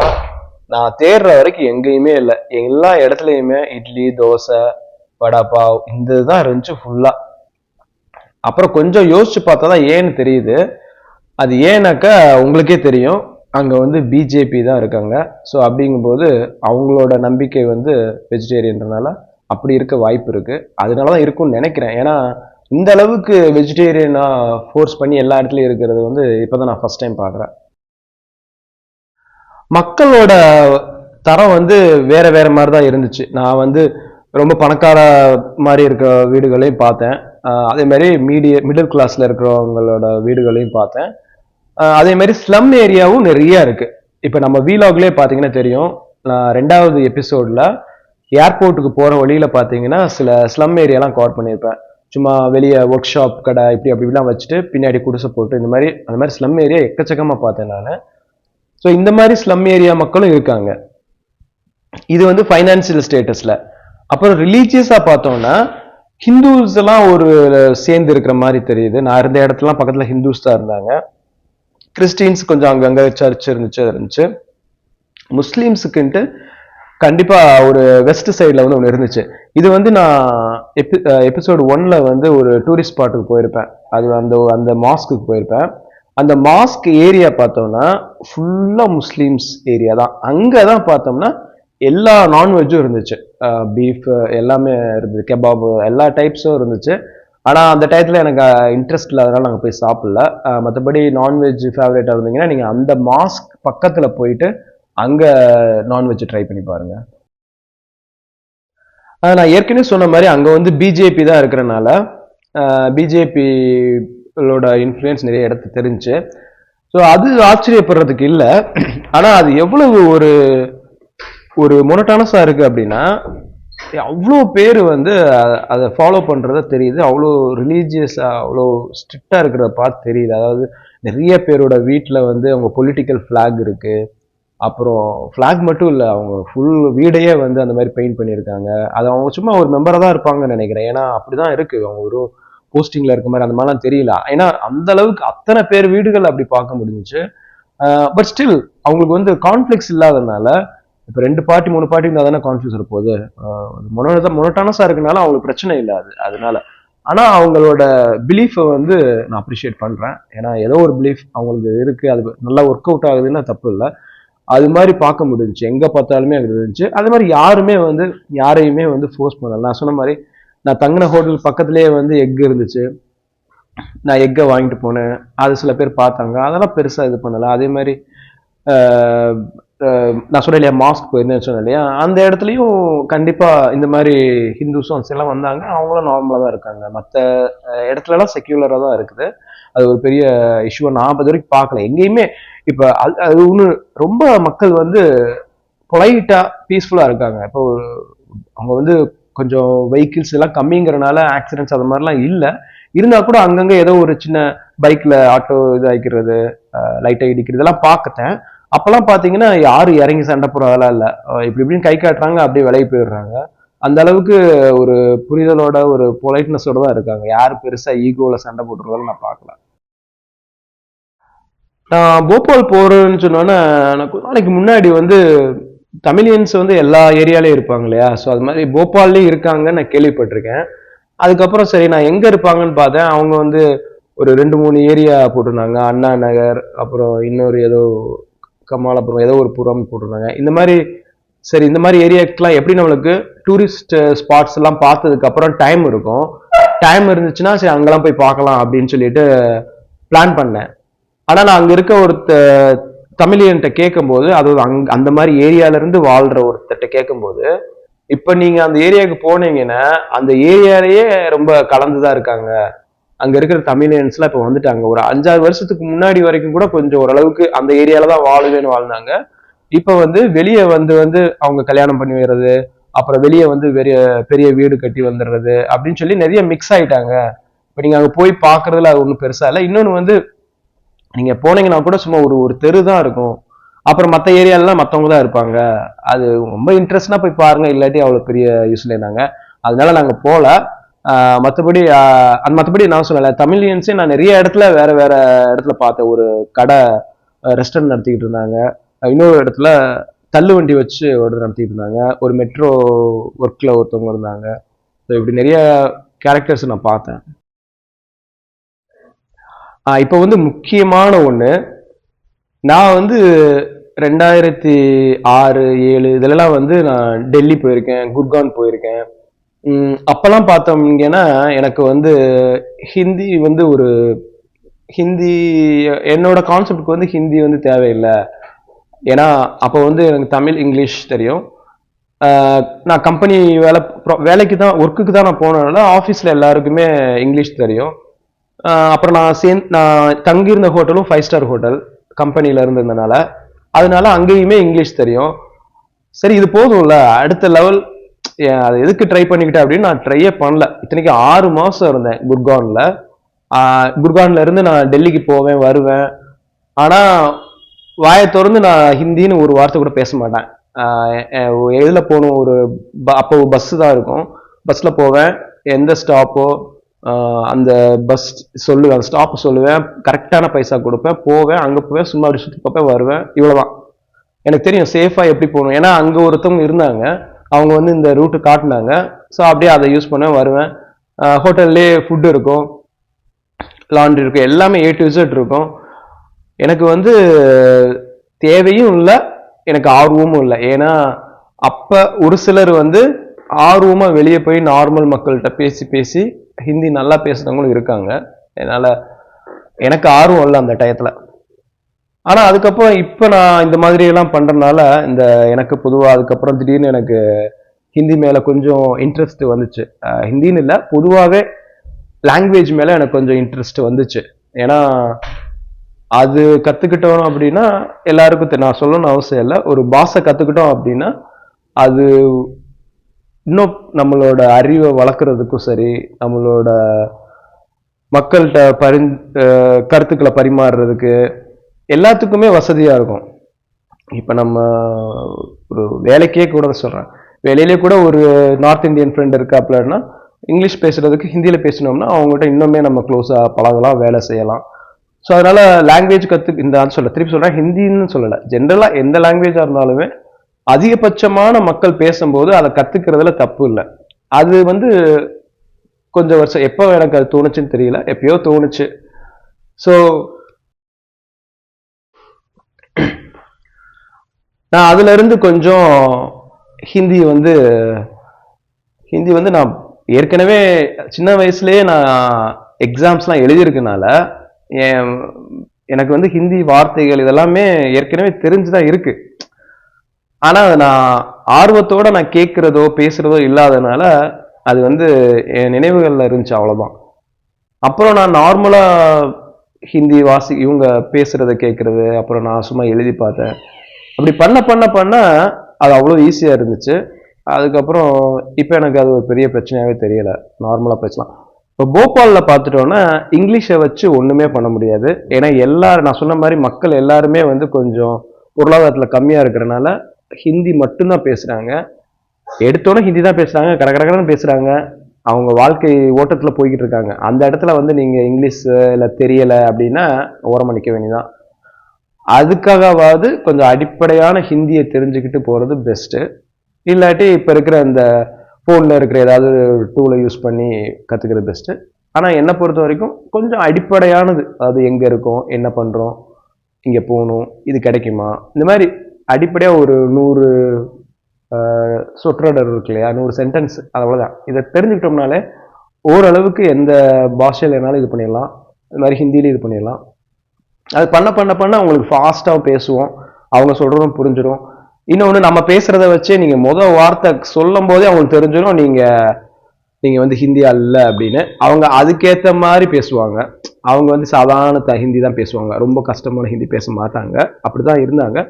நான் தேடுற வரைக்கும் எங்கேயுமே இல்லை. எல்லா இடத்துலையுமே இட்லி, தோசை, வடாப்பாவ் இந்த இதுதான் இருந்துச்சு ஃபுல்லா. அப்புறம் கொஞ்சம் யோசிச்சு பார்த்தா தான் ஏன்னு தெரியுது. அது ஏன்னாக்கா உங்களுக்கே தெரியும், அங்க வந்து பிஜேபி தான் இருக்காங்க. ஸோ அப்படிங்கும்போது அவங்களோட நம்பிக்கை வந்து வெஜிடேரியன்றனால அப்படி இருக்க வாய்ப்பு இருக்கு. அதனாலதான் இருக்கும்னு நினைக்கிறேன். ஏன்னா இந்த அளவுக்கு வெஜிடேரியனா ஃபோர்ஸ் பண்ணி எல்லா இடத்துலயும் இருக்கிறது வந்து இப்பதான் நான் ஃபர்ஸ்ட் டைம் பாக்குறேன். மக்களோட தரம் வந்து வேற வேற மாதிரி தான் இருந்துச்சு. நான் வந்து ரொம்ப பணக்கார மாதிரி இருக்க வீடுகளையும் பார்த்தேன். அதே மாதிரி மிடில் கிளாஸ்ல இருக்கிறவங்களோட வீடுகளையும் பார்த்தேன். அதே மாதிரி ஸ்லம் ஏரியாவும் நிறைய இருக்கு. இப்ப நம்ம வீலாக்லயே பாத்தீங்கன்னா தெரியும், நான் 2வது எபிசோட்ல ஏர்போர்ட்டுக்கு போற வழியில பாத்தீங்கன்னா சில ஸ்லம் ஏரியாலாம் கவர் பண்ணியிருப்பேன். சும்மா வெளியே ஒர்க் ஷாப் கடை இப்படி அப்படிலாம் வச்சுட்டு பின்னாடி குடிசை போட்டு இந்த மாதிரி அந்த மாதிரி ஸ்லம் ஏரியா எக்கச்சக்கமா பார்த்தேன் நான். ஸோ இந்த மாதிரி ஸ்லம் ஏரியா மக்களும் இருக்காங்க. இது வந்து ஃபைனான்சியல் ஸ்டேட்டஸ்ல. அப்புறம் ரிலீஜியஸா பார்த்தோம்னா ஹிந்துஸ் எல்லாம் ஒரு சேர்ந்து இருக்கிற மாதிரி தெரியுது. நான் இருந்த இடத்துலாம் பக்கத்துல ஹிந்துஸ் தான் இருந்தாங்க. கிறிஸ்டின்ஸ் கொஞ்சம் அங்கங்க சர்ச் இருந்துச்சு. முஸ்லீம்ஸுக்குன்ட்டு கண்டிப்பா ஒரு வெஸ்ட் சைட்ல வந்து ஒன்று இருந்துச்சு. இது வந்து நான் எபிசோடு 1ல வந்து ஒரு டூரிஸ்ட் ஸ்பாட்டுக்கு போயிருப்பேன். அது அந்த மாஸ்க்கு போயிருப்பேன். அந்த மாஸ்க் ஏரியா பார்த்தோம்னா ஃபுல்லா முஸ்லீம்ஸ் ஏரியா தான். அங்கதான் பார்த்தோம்னா எல்லா நான்வெஜ்ஜும் இருந்துச்சு. பீஃப் எல்லாமே இருந்துச்சு, கெபாப் எல்லா டைப்ஸும் இருந்துச்சு. ஆனா அந்த டயத்துல எனக்கு இன்ட்ரெஸ்ட் இல்லாதனால நாங்கள் போய் சாப்பிடல. மற்றபடி நான்வெஜ் ஃபேவரேட்டா இருந்தீங்கன்னா நீங்க அந்த மாஸ்க் பக்கத்துல போயிட்டு அங்க நான்வெஜ் ட்ரை பண்ணி பாருங்க. நான் ஏற்கனவே சொன்ன மாதிரி அங்க வந்து பிஜேபி தான் இருக்கிறனால பிஜேபியோட இன்ஃப்ளூயன்ஸ் நிறைய இடத்து தெரிஞ்சு. ஸோ அது ஆச்சரியப்படுறதுக்கு இல்லை. ஆனா அது எவ்வளவு ஒரு ஒரு மொனட்டானஸா இருக்கு அப்படின்னா, அவ்வளோ பேர் வந்து அதை ஃபாலோ பண்றத தெரியுது. அவ்வளோ ரிலீஜியஸா அவ்வளோ ஸ்ட்ரிக்டா இருக்கிறத பார்த்து தெரியுது. அதாவது நிறைய பேரோட வீட்டில் வந்து அவங்க பொலிட்டிக்கல் ஃபிளாக் இருக்கு. அப்புறம் ஃபிளாக் மட்டும் இல்லை, அவங்க ஃபுல் வீடையே வந்து அந்த மாதிரி பெயிண்ட் பண்ணியிருக்காங்க. அது அவங்க சும்மா ஒரு மெம்பராக தான் இருப்பாங்கன்னு நினைக்கிறேன். ஏன்னா அப்படிதான் இருக்கு, அவங்க ஒரு போஸ்டிங்ல இருக்க மாதிரி அந்த மாதிரிலாம் தெரியல. ஏன்னா அந்த அளவுக்கு அத்தனை பேர் வீடுகள் அப்படி பார்க்க முடிஞ்சிச்சு. பட் ஸ்டில் அவங்களுக்கு வந்து கான்ஃபிளிக்ஸ் இல்லாதனால, இப்போ 2 பார்ட்டி 3 பார்ட்டி இருந்தால் தானே கான்ஃபிளிக்ஸ் இருப்போது. மொனட்டானஸா இருக்கனால அவங்களுக்கு பிரச்சனை இல்லை அதனால. ஆனா அவங்களோட பிலீஃபை வந்து நான் அப்ரிஷியேட் பண்றேன். ஏன்னா ஏதோ ஒரு பிலீஃப் அவங்களுக்கு இருக்கு, அது நல்லா ஒர்க் அவுட் ஆகுதுன்னா தப்பு இல்லை. அது மாதிரி பார்க்க முடிஞ்சுச்சு, எங்க பார்த்தாலுமே அது இருந்துச்சு. அதே மாதிரி யாருமே வந்து யாரையுமே வந்து ஃபோர்ஸ் பண்ணல. நான் சொன்ன மாதிரி நான் தங்கின ஹோட்டல் பக்கத்துலேயே வந்து எக் இருந்துச்சு. நான் எக்கை வாங்கிட்டு போனேன். அது சில பேர் பார்த்தாங்க, அதெல்லாம் பெருசா இது பண்ணல. அதே மாதிரி நான் சொன்னேன் இல்லையா, மாஸ்க் போயிருந்தேன் சொன்னேன் இல்லையா, அந்த இடத்துலையும் கண்டிப்பா இந்த மாதிரி ஹிந்துஸும் எல்லாம் வந்தாங்க. அவங்களும் நார்மலா தான் இருக்காங்க. மற்ற இடத்துலலாம் செக்யூலரா தான் இருக்குது. அது ஒரு பெரிய இஷ்யூவை நான் அது வரைக்கும் பார்க்கல எங்கேயுமே. இப்ப அது ஒண்ணு, ரொம்ப மக்கள் வந்து பொலைட்டா பீஸ்ஃபுல்லா இருக்காங்க. இப்போ அவங்க வந்து கொஞ்சம் வெஹிக்கிள்ஸ் எல்லாம் கம்மிங்கிறனால ஆக்சிடென்ட்ஸ் அது மாதிரிலாம் இல்லை. இருந்தா கூட அங்கங்க ஏதோ ஒரு சின்ன பைக்ல ஆட்டோ இது ஆகிக்கிறது, லைட்டை இடிக்கிறது இதெல்லாம் பார்க்கத்தேன். அப்பெல்லாம் பாத்தீங்கன்னா யாரும் இறங்கி சண்டை போடுறதெல்லாம் இல்லை. இப்படி இப்படின்னு கை காட்டுறாங்க, அப்படியே விலகி போயிடுறாங்க. அந்த அளவுக்கு ஒரு புரிதலோட ஒரு பொலைட்னஸோட தான் இருக்காங்க. யாரும் பெருசா ஈகோல சண்டை போட்டுருந்தாலும் நான் பார்க்கல. நான் போபால் போறேன்னு சொன்னோன்னே, நான் கொஞ்ச நாளைக்கு முன்னாடி வந்து தமிழியன்ஸ் வந்து எல்லா ஏரியாலையும் இருப்பாங்க இல்லையா, ஸோ அது மாதிரி போபால்லையும் இருக்காங்கன்னு நான் கேள்விப்பட்டிருக்கேன். அதுக்கப்புறம் சரி நான் எங்க இருப்பாங்கன்னு பார்த்தேன். அவங்க வந்து ஒரு 2 3 ஏரியா போட்டிருந்தாங்க. அண்ணா நகர், அப்புறம் இன்னொரு ஏதோ கமாலபுரம், ஏதோ ஒரு புறம் போட்டிருந்தாங்க. இந்த மாதிரி சரி, இந்த மாதிரி ஏரியாக்கெல்லாம் எப்படி நம்மளுக்கு டூரிஸ்ட் ஸ்பாட்ஸ் எல்லாம் பார்த்ததுக்கு அப்புறம் டைம் இருக்கும். டைம் இருந்துச்சுன்னா சரி அங்கெல்லாம் போய் பார்க்கலாம் அப்படின்னு சொல்லிட்டு பிளான் பண்ணேன். ஆனா நான் அங்க இருக்க ஒரு தமிழியன்ட்ட கேட்கும்போது, அது அந்த மாதிரி ஏரியால இருந்து வாழ்ற ஒருத்தட்ட கேட்கும்போது, இப்ப நீங்க அந்த ஏரியாவுக்கு போனீங்கன்னா அந்த ஏரியாலேயே ரொம்ப கலந்துதான் இருக்காங்க. அங்க இருக்கிற தமிழியன்ஸ் எல்லாம் இப்ப வந்துட்டாங்க. ஒரு 5 6 வருஷத்துக்கு முன்னாடி வரைக்கும் கூட கொஞ்சம் ஓரளவுக்கு அந்த ஏரியால தான் வாழுவேன்னு வாழ்ந்தாங்க. இப்ப வந்து வெளியே வந்து வந்து அவங்க கல்யாணம் பண்ணி வர்றது, அப்புறம் வெளியே வந்து பெரிய பெரிய வீடு கட்டி வந்துடுறது அப்படின்னு சொல்லி நிறைய மிக்ஸ் ஆயிட்டாங்க. இப்ப நீங்க அங்க போய் பாக்குறதுல அது ஒன்றும் பெருசா இல்லை. இன்னொன்னு வந்து நீங்க போனீங்கன்னா கூட சும்மா ஒரு ஒரு தெரு தான் இருக்கும். அப்புறம் மற்ற ஏரியாலாம் மற்றவங்க தான் இருப்பாங்க. அது ரொம்ப இன்ட்ரெஸ்டா போய் பாருங்க, இல்லாட்டி அவ்வளவு பெரிய யூஸ்ல இருந்தாங்க. அதனால நாங்க போல. மற்றபடி மற்றபடி நான் சொல்லல, தமிழியன்ஸே நான் நிறைய இடத்துல வேற வேற இடத்துல பார்த்தேன். ஒரு கடை ரெஸ்டாரண்ட் நடத்திக்கிட்டு இருந்தாங்க. இன்னொரு இடத்துல தள்ளு வண்டி வச்சு ஒரு நடத்திட்டு இருந்தாங்க. ஒரு மெட்ரோ ஒர்க்ல ஒருத்தவங்க இருந்தாங்க. இப்படி நிறைய கேரக்டர்ஸ் நான் பார்த்தேன். இப்போ வந்து முக்கியமான ஒண்ணு, நான் வந்து 2006 7 இதுலலாம் வந்து நான் டெல்லி போயிருக்கேன், குர்கான் போயிருக்கேன். அப்பெல்லாம் பார்த்தோம்னா எனக்கு வந்து ஹிந்தி வந்து ஒரு ஹிந்தி என்னோட கான்செப்டுக்கு வந்து ஹிந்தி வந்து தேவையில்லை. ஏன்னா அப்போ வந்து எனக்கு தமிழ் இங்கிலீஷ் தெரியும். நான் கம்பெனி வேலைக்கு தான் ஒர்க்குக்கு தான் நான் போனதுனால ஆஃபீஸில் எல்லாருக்குமே இங்கிலீஷ் தெரியும். அப்புறம் நான் தங்கியிருந்த ஹோட்டலும் 5 ஸ்டார் ஹோட்டல் கம்பெனியில் இருந்ததுனால அதனால அங்கேயுமே இங்கிலீஷ் தெரியும். சரி இது போதும்ல, அடுத்த லெவல் அதை எதுக்கு ட்ரை பண்ணிக்கிட்டேன் அப்படின்னு நான் ட்ரையே பண்ணல. இத்தனைக்கு 6 மாசம் இருந்தேன் குர்கான்ல. குர்கான்ல இருந்து நான் டெல்லிக்கு போவேன் வருவேன். ஆனா வாயை திறந்து நான் ஹிந்தின்னு ஒரு வார்த்தை கூட பேச மாட்டேன். எதுல போகணும், அப்போ பஸ் தான் இருக்கும். பஸ்ல போவேன், எந்த ஸ்டாப்போ அந்த பஸ் சொல்லுவேன், அந்த ஸ்டாப் சொல்லுவேன், கரெக்டான பைசா கொடுப்பேன், போவேன், அங்க போவேன், சும்மா அப்படி சுற்றி பார்ப்பேன், வருவேன். இவ்வளவுதான் எனக்கு தெரியும் சேஃபா எப்படி போகணும். ஏன்னா அங்க ஒருத்தவங்க இருந்தாங்க, அவங்க வந்து இந்த ரூட்டு காட்டினாங்க. ஸோ அப்படியே அதை யூஸ் பண்ண வருவேன். ஹோட்டல்லே ஃபுட் இருக்கும், லாண்ட்ரி இருக்கும், எல்லாமே A to Z இருக்கும். எனக்கு வந்து தேவையும் இல்லை, எனக்கு ஆர்வமும் இல்லை. ஏன்னா அப்ப ஒரு சிலர் வந்து ஆர்வமா வெளியே போய் நார்மல் மக்கள்கிட்ட பேசி பேசி ஹிந்தி நல்லா பேசுறவங்களும் இருக்காங்க. அதனால எனக்கு ஆர்வம் இல்லை அந்த டயத்துல. ஆனா அதுக்கப்புறம் இப்ப நான் இந்த மாதிரி எல்லாம் பண்றதுனால இந்த எனக்கு பொதுவா அதுக்கப்புறம் திடீர்னு எனக்கு ஹிந்தி மேல கொஞ்சம் இன்ட்ரெஸ்ட் வந்துச்சு. ஹிந்தின்னு இல்லை, பொதுவாகவே லாங்குவேஜ் மேல எனக்கு கொஞ்சம் இன்ட்ரெஸ்ட் வந்துச்சு. ஏன்னா அது கத்துக்கிட்டோம் அப்படின்னா எல்லாருக்கும் நான் சொல்லணும்னு அவசியம் இல்லை. ஒரு பாஷை கத்துக்கிட்டோம் அப்படின்னா அது இன்னும் நம்மளோட அறிவை வளர்க்குறதுக்கும் சரி, நம்மளோட மக்கள்கிட்ட கருத்துக்களை பரிமாறுறதுக்கு எல்லாத்துக்குமே வசதியா இருக்கும். இப்ப நம்ம ஒரு வேலைக்கே கூட சொல்றேன், வேலையிலே கூட ஒரு நார்த் இந்தியன் ஃப்ரெண்ட் இருக்காப்லன்னா இங்கிலீஷ் பேசுறதுக்கு ஹிந்தியில பேசணும்னா அவங்ககிட்ட இன்னுமே நம்ம க்ளோஸா பழகலாம், வேலை செய்யலாம். ஸோ அதனால லாங்குவேஜ் திருப்பி சொல்றேன், ஹிந்தின்னு சொல்லலை, ஜென்ரலா எந்த லாங்குவேஜா இருந்தாலுமே அதிகபட்சமான மக்கள் பேசும்போது அதை கத்துக்கிறதுல தப்பு இல்லை. அது வந்து கொஞ்சம் வருஷம் எப்போ எனக்கு அது தோணுச்சுன்னு தெரியல, எப்பயோ தோணுச்சு. ஸோ நான் அதுல இருந்து கொஞ்சம் ஹிந்தி வந்து நான் ஏற்கனவே சின்ன வயசுலயே நான் எக்ஸாம்ஸ்லாம் எழுதியிருக்கனால எனக்கு வந்து ஹிந்தி வார்த்தைகள் இதெல்லாமே ஏற்கனவே தெரிஞ்சுதான் இருக்கு. ஆனா நான் ஆர்வத்தோட நான் கேட்கிறதோ பேசுறதோ இல்லாதனால அது வந்து என் நினைவுகள்ல இருந்துச்சு, அவ்வளவுதான். அப்புறம் நான் நார்மலா ஹிந்தி இவங்க பேசுறத கேட்கறது, அப்புறம் நான் சும்மா எழுதி பார்த்தேன். அப்படி பண்ண பண்ண பண்ண அது அவ்வளோ ஈஸியா இருந்துச்சு. அதுக்கப்புறம் இப்போ எனக்கு அது ஒரு பெரிய பிரச்சனையாவே தெரியல, நார்மலா பேசலாம். இப்போ போபாலில் பார்த்துட்டோன்னா இங்கிலீஷை வச்சு ஒன்றுமே பண்ண முடியாது. ஏன்னா எல்லாரும் நான் சொன்ன மாதிரி மக்கள் எல்லாருமே வந்து கொஞ்சம் பொருளாதாரத்தில் கம்மியாக இருக்கிறனால ஹிந்தி மட்டும்தான் பேசுகிறாங்க. எடுத்தோன்னே ஹிந்தி தான் பேசுகிறாங்க, கடற்கடன்னு பேசுகிறாங்க. அவங்க வாழ்க்கை ஓட்டத்தில் போய்கிட்டு இருக்காங்க. அந்த இடத்துல வந்து நீங்கள் இங்கிலீஷ் இல்லை தெரியலை அப்படின்னா ஓரமாக நிற்க வேண்டியதான். அதுக்காகவாவது கொஞ்சம் அடிப்படையான ஹிந்தியை தெரிஞ்சுக்கிட்டு போகிறது பெஸ்ட்டு. இல்லாட்டி இப்போ இருக்கிற இந்த ஃபோனில் இருக்கிற ஏதாவது டூலை யூஸ் பண்ணி கற்றுக்கிறது பெஸ்ட்டு. ஆனால் என்னை பொறுத்த வரைக்கும் கொஞ்சம் அடிப்படையானது, அதாவது எங்கே இருக்கோம், என்ன பண்ணுறோம், இங்கே போகணும், இது கிடைக்குமா, இந்த மாதிரி அடிப்படையாக ஒரு 100 சொற்றொடர் இருக்கு இல்லையா, 100 சென்டென்ஸ், அவ்வளோதான். இதை தெரிஞ்சுக்கிட்டோம்னாலே ஓரளவுக்கு எந்த பாஷையில் வேணாலும் இது பண்ணிடலாம். இது மாதிரி ஹிந்திலையும் இது பண்ணிடலாம். அது பண்ண பண்ண பண்ண அவங்களுக்கு ஃபாஸ்ட்டாக பேசுவோம், அவங்க சொல்கிறதும் புரிஞ்சிடும். இன்னொன்று, நம்ம பேசுகிறத வச்சே நீங்கள் முதல் வார்த்தை சொல்லும் போதே அவங்களுக்கு தெரிஞ்சிடும் நீங்கள் வந்து ஹிந்தியா இல்லை அப்படின்னு. அவங்க அதுக்கேற்ற மாதிரி பேசுவாங்க. அவங்க வந்து சாதாரண ஹிந்தி தான் பேசுவாங்க, ரொம்ப கஷ்டமான ஹிந்தி பேச மாட்டாங்க. அப்படி தான் இருந்தாங்க.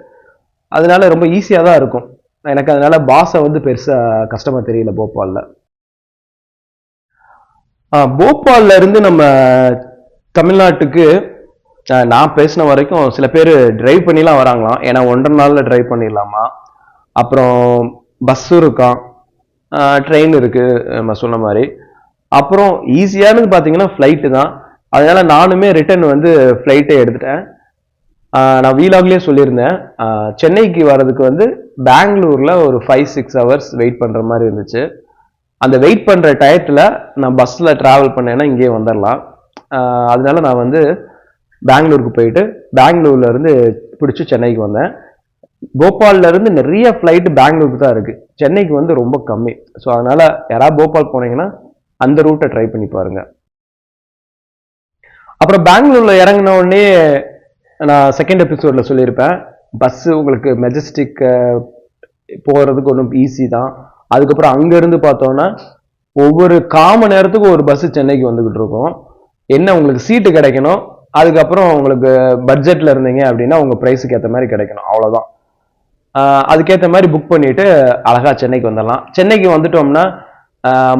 அதனால ரொம்ப ஈஸியாக தான் இருக்கும் எனக்கு. அதனால பாஷை வந்து பெருசாக கஷ்டமாக தெரியல போபாலில். போபாலில் இருந்து நம்ம தமிழ்நாட்டுக்கு நான் பேசின வரைக்கும் சில பேர் டிரைவ் பண்ணிலாம் வராங்களாம். ஏன்னா 1.5 நாளில் டிரைவ் பண்ணிடலாமா. அப்புறம் பஸ்ஸு இருக்கான், ட்ரெயின் இருக்குது நம்ம சொன்ன மாதிரி. அப்புறம் ஈஸியானது பார்த்தீங்கன்னா ஃப்ளைட்டு தான். அதனால நானுமே ரிட்டர்ன் வந்து ஃப்ளைட்டை எடுத்துட்டேன். நான் வீலாக்லேயே சொல்லியிருந்தேன், சென்னைக்கு வர்றதுக்கு வந்து பெங்களூரில் ஒரு 5-6 ஹவர்ஸ் வெயிட் பண்ணுற மாதிரி இருந்துச்சு. அந்த வெயிட் பண்ணுற டயத்தில் நான் பஸ்ஸில் ட்ராவல் பண்ணேன்னா இங்கேயே வந்துடலாம். அதனால நான் வந்து பெங்களூருக்கு போயிட்டு பெங்களூர்ல இருந்து பிடிச்சி சென்னைக்கு வந்தேன். போபால்ல இருந்து நிறைய ஃப்ளைட்டு பெங்களூருக்கு தான் இருக்கு, சென்னைக்கு வந்து ரொம்ப கம்மி. ஸோ அதனால யாராவது போபால் போனீங்கன்னா அந்த ரூட்டை ட்ரை பண்ணி பாருங்க. அப்புறம் பெங்களூர்ல இறங்கின உடனே நான் செகண்ட் எபிசோட்ல சொல்லியிருப்பேன், பஸ்ஸு உங்களுக்கு மெஜஸ்டிக் போகிறதுக்கு ஒன்றும் ஈஸி தான். அதுக்கப்புறம் அங்கேருந்து பார்த்தோன்னா ஒவ்வொரு காம நேரத்துக்கும் ஒரு பஸ்ஸு சென்னைக்கு வந்துக்கிட்டு இருக்கோம். என்ன உங்களுக்கு சீட்டு கிடைக்கணும், அதுக்கப்புறம் உங்களுக்கு பட்ஜெட்டில் இருந்தீங்க அப்படின்னா உங்கள் ப்ரைஸுக்கு ஏற்ற மாதிரி கிடைக்கணும், அவ்வளோதான். அதுக்கேற்ற மாதிரி புக் பண்ணிவிட்டு அழகாக சென்னைக்கு வந்துடலாம். சென்னைக்கு வந்துட்டோம்னா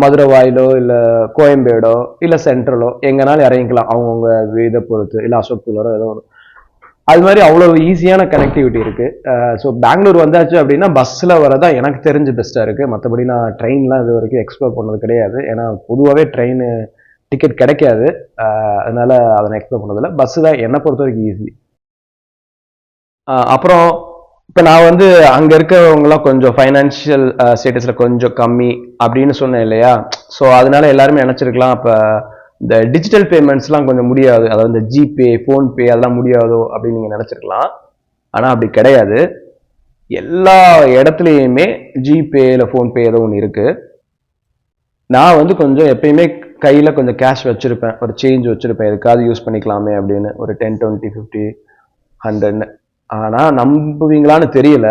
மதுரை வாயிலோ இல்லை கோயம்பேடோ இல்லை சென்ட்ரலோ எங்கேனாலும் இறங்கிக்கலாம், அவங்கவுங்க இதை பொறுத்து, இல்லை அசோக் புலரோ ஏதோ ஒரு. அது மாதிரி அவ்வளோ ஈஸியான கனெக்டிவிட்டி இருக்குது. ஸோ பெங்களூர் வந்தாச்சு அப்படின்னா பஸ்ஸில் வரதான் எனக்கு தெரிஞ்சு பெஸ்ட்டாக இருக்குது. மற்றபடி நான் ட்ரெயின்லாம் இது வரைக்கும் எக்ஸ்ப்ளோர் பண்ணது கிடையாது. ஏன்னா பொதுவாகவே ட்ரெயின் டிக்கெட் கிடைக்காது, அதனால அதை நான் எக்ஸ்ப்ளோர் பண்ணதில்லை. பஸ்ஸு தான் என்னை பொறுத்த வரைக்கும் ஈஸி. அப்புறம் இப்போ நான் வந்து அங்கே இருக்கிறவங்களாம் கொஞ்சம் ஃபைனான்ஷியல் ஸ்டேட்டஸில் கொஞ்சம் கம்மி அப்படின்னு சொன்னேன் இல்லையா. ஸோ அதனால எல்லாருமே நினச்சிருக்கலாம் இப்போ இந்த டிஜிட்டல் பேமெண்ட்ஸ்லாம் கொஞ்சம் முடியாது, அதாவது இந்த ஜிபே, ஃபோன்பே அதெல்லாம் முடியாதோ அப்படின்னு நீங்கள் நினச்சிருக்கலாம். ஆனால் அப்படி கிடையாது. எல்லா இடத்துலையுமே ஜிபே இல்லை ஃபோன்பே ஏதோ ஒன்று இருக்குது. நான் வந்து கொஞ்சம் எப்பயுமே கையில் கொஞ்சம் கேஷ் வச்சுருப்பேன், ஒரு சேஞ்ச் வச்சுருப்பேன், எதுக்காவது யூஸ் பண்ணிக்கலாமே அப்படின்னு, ஒரு 10, 20, 50, 100. ஆனால் நம்புவீங்களான்னு தெரியல,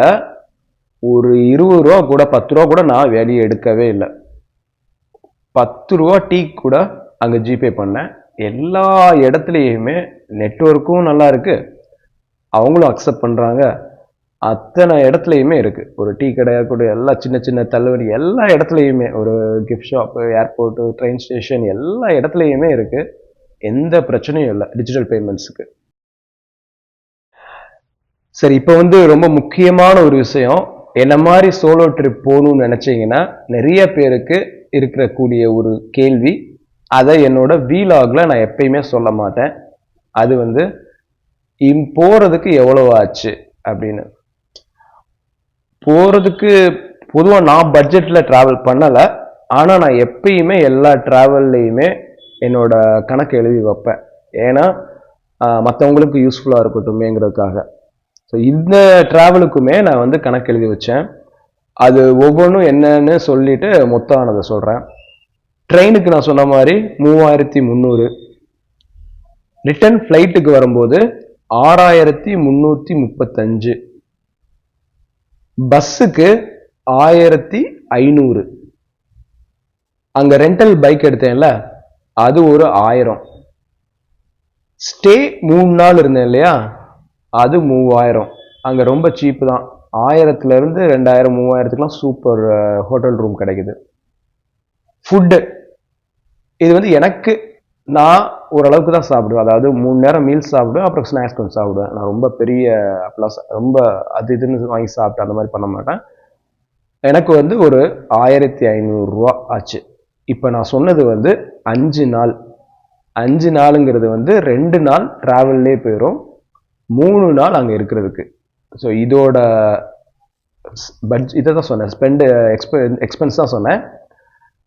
ஒரு 20 ரூபா கூட 10 ரூபா கூட நான் வெளியே எடுக்கவே இல்லை. 10 ரூபா டீ கூட அங்கே ஜிபே பண்ணேன். எல்லா இடத்துலையுமே நெட்வொர்க்கும் நல்லா இருக்கு, அவங்களும் அக்செப்ட் பண்ணுறாங்க. அத்தனை இடத்துலையுமே இருக்கு. ஒரு டீ கடையாக கூட எல்லா சின்ன சின்ன தள்ளுவண்டி எல்லா இடத்துலையுமே, ஒரு gift shop, airport, train station எல்லா இடத்துலையுமே இருக்கு. எந்த பிரச்சனையும் இல்லை டிஜிட்டல் பேமெண்ட்ஸுக்கு. சரி, இப்போ வந்து ரொம்ப முக்கியமான ஒரு விஷயம், என்ன மாதிரி சோலோ ட்ரிப் போகணும்னு நினைச்சீங்கன்னா நிறைய பேருக்கு இருக்கிற கூடிய ஒரு கேள்வி. அதை என்னோட வீலாக்ல நான் எப்பயுமே சொல்ல மாட்டேன். அது வந்து போறதுக்கு எவ்வளவு ஆச்சு அப்படின்னு. போறதுக்கு பொதுவாக நான் பட்ஜெட்ல டிராவல் பண்ணலை, ஆனால் நான் எப்பயுமே எல்லா டிராவல்லையுமே என்னோட கணக்கு எழுதி வைப்பேன். ஏன்னா மற்றவங்களுக்கு யூஸ்ஃபுல்லாக இருக்கட்டுமேங்கிறதுக்காக. ஸோ இந்த ட்ராவலுக்குமே நான் வந்து கணக்கு எழுதி வச்சேன். அது ஒவ்வொன்றும் என்னன்னு சொல்லிட்டு மொத்தம் நான் அதை சொல்கிறேன். ட்ரெயினுக்கு நான் சொன்ன மாதிரி 3300, ரிட்டர்ன் ஃப்ளைட்டுக்கு வரும்போது 6335, பஸ்ஸுக்கு 1500, அங்கே ரெண்டல் பைக் எடுத்தேன்ல அது ஒரு 1000, ஸ்டே 3 நாள் இருந்தேன் இல்லையா அது 3000. அங்கே ரொம்ப சீப்பு தான், 1000லேருந்து 2000, 3000க்குலாம் சூப்பர் ஹோட்டல் ரூம் கிடைக்குது. ஃபுட்டு இது வந்து எனக்கு நான் ஓரளவுக்கு தான் சாப்பிடுவேன். அதாவது 3 நேரம் மீல்ஸ் சாப்பிடுவேன், அப்புறம் ஸ்நாக்ஸ் கொஞ்சம் சாப்பிடுவேன். நான் ரொம்ப பெரிய அப்பெல்லாம் ரொம்ப அது இதுன்னு வாங்கி சாப்பிட்டு அந்த மாதிரி பண்ண மாட்டேன். எனக்கு வந்து ஒரு 1500 ஆச்சு. இப்போ நான் சொன்னது வந்து 5 நாள். 5 நாளுங்கிறது வந்து 2 நாள் டிராவல்லே போயிடும், 3 நாள் அங்கே இருக்கிறதுக்கு. ஸோ இதோட இதை தான் சொன்னேன், எக்ஸ்பென்ஸ் தான் சொன்னேன்.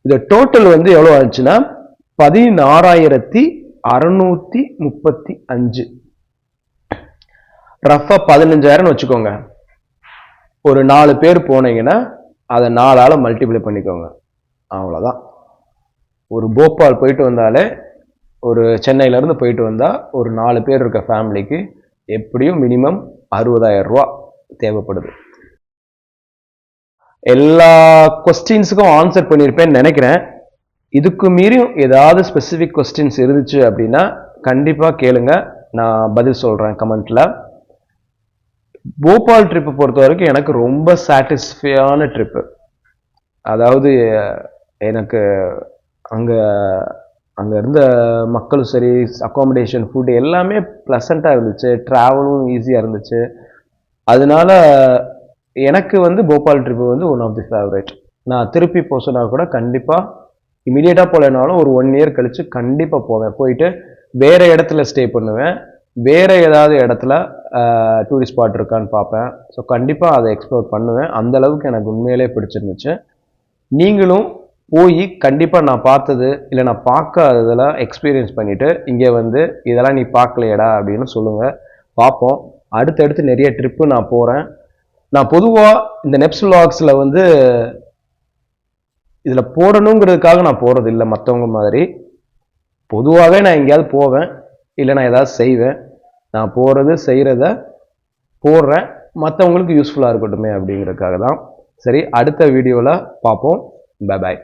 இது டோட்டல் வந்து எவ்வளோ ஆச்சுன்னா 16,635. ரஃபா 15,000 வச்சுக்கோங்க. ஒரு 4 பேர் போனீங்கன்னா அதை 4ஆல மல்டிப்ளை பண்ணிக்கோங்க, அவ்வளோதான். ஒரு போபால் போயிட்டு வந்தாலே, ஒரு சென்னையிலேருந்து போயிட்டு வந்தால் ஒரு 4 பேர் இருக்க ஃபேமிலிக்கு எப்படியும் மினிமம் 60,000 தேவைப்படுது. எல்லா கொஸ்டின்ஸுக்கும் ஆன்சர் பண்ணியிருப்பேன்னு நினைக்கிறேன். இதுக்கு மீறியும் ஏதாவது ஸ்பெசிஃபிக் கொஸ்டின்ஸ் இருந்துச்சு அப்படின்னா கண்டிப்பாக கேளுங்க, நான் பதில் சொல்கிறேன் கமெண்ட்டில். போபால் ட்ரிப்பை பொறுத்த வரைக்கும் எனக்கு ரொம்ப சாட்டிஸ்ஃபையான ட்ரிப்பு. அதாவது எனக்கு அங்கே அங்கே இருந்த மக்களும் சரி, அக்காமடேஷன், ஃபுட்டு எல்லாமே ப்ளசண்ட்டாக இருந்துச்சு, ட்ராவலும் ஈஸியாக இருந்துச்சு. அதனால எனக்கு வந்து போபால் ட்ரிப்பு வந்து ஒன் ஆஃப் தி ஃபேவரேட். நான் திருப்பி போக சொன்னால் கூட கண்டிப்பாக இமீடியட்டாக போகலைனாலும் ஒரு 1 இயர் கழித்து கண்டிப்பாக போவேன். போயிட்டு வேறு இடத்துல ஸ்டே பண்ணுவேன், வேறு ஏதாவது இடத்துல டூரிஸ்ட் ஸ்பாட் இருக்கான்னு பார்ப்பேன். ஸோ கண்டிப்பாக அதை எக்ஸ்ப்ளோர் பண்ணுவேன். அந்தளவுக்கு எனக்கு உண்மையிலே பிடிச்சிருந்துச்சு. நீங்களும் போய் கண்டிப்பாக நான் பார்த்தது இல்லை நான் பார்க்காததெல்லாம் எக்ஸ்பீரியன்ஸ் பண்ணிவிட்டு இங்கே வந்து இதெல்லாம் நீ பார்க்கலையடா அப்படின்னு சொல்லுங்கள், பார்ப்போம். அடுத்தடுத்து நிறைய ட்ரிப்பு நான் போகிறேன். நான் பொதுவாக இந்த நெப்ஸ் விலாக்ஸில் வந்து இதில் போடணுங்கிறதுக்காக நான் போகிறது இல்லை, மற்றவங்க மாதிரி. பொதுவாகவே நான் எங்கேயாவது போவேன், இல்லை நான் ஏதாவது செய்வேன். நான் போகிறது செய்கிறத போடுறேன், மற்றவங்களுக்கு யூஸ்ஃபுல்லாக இருக்கட்டுமே அப்படிங்கிறதுக்காக தான். சரி, அடுத்த வீடியோவில் பார்ப்போம். Bye bye.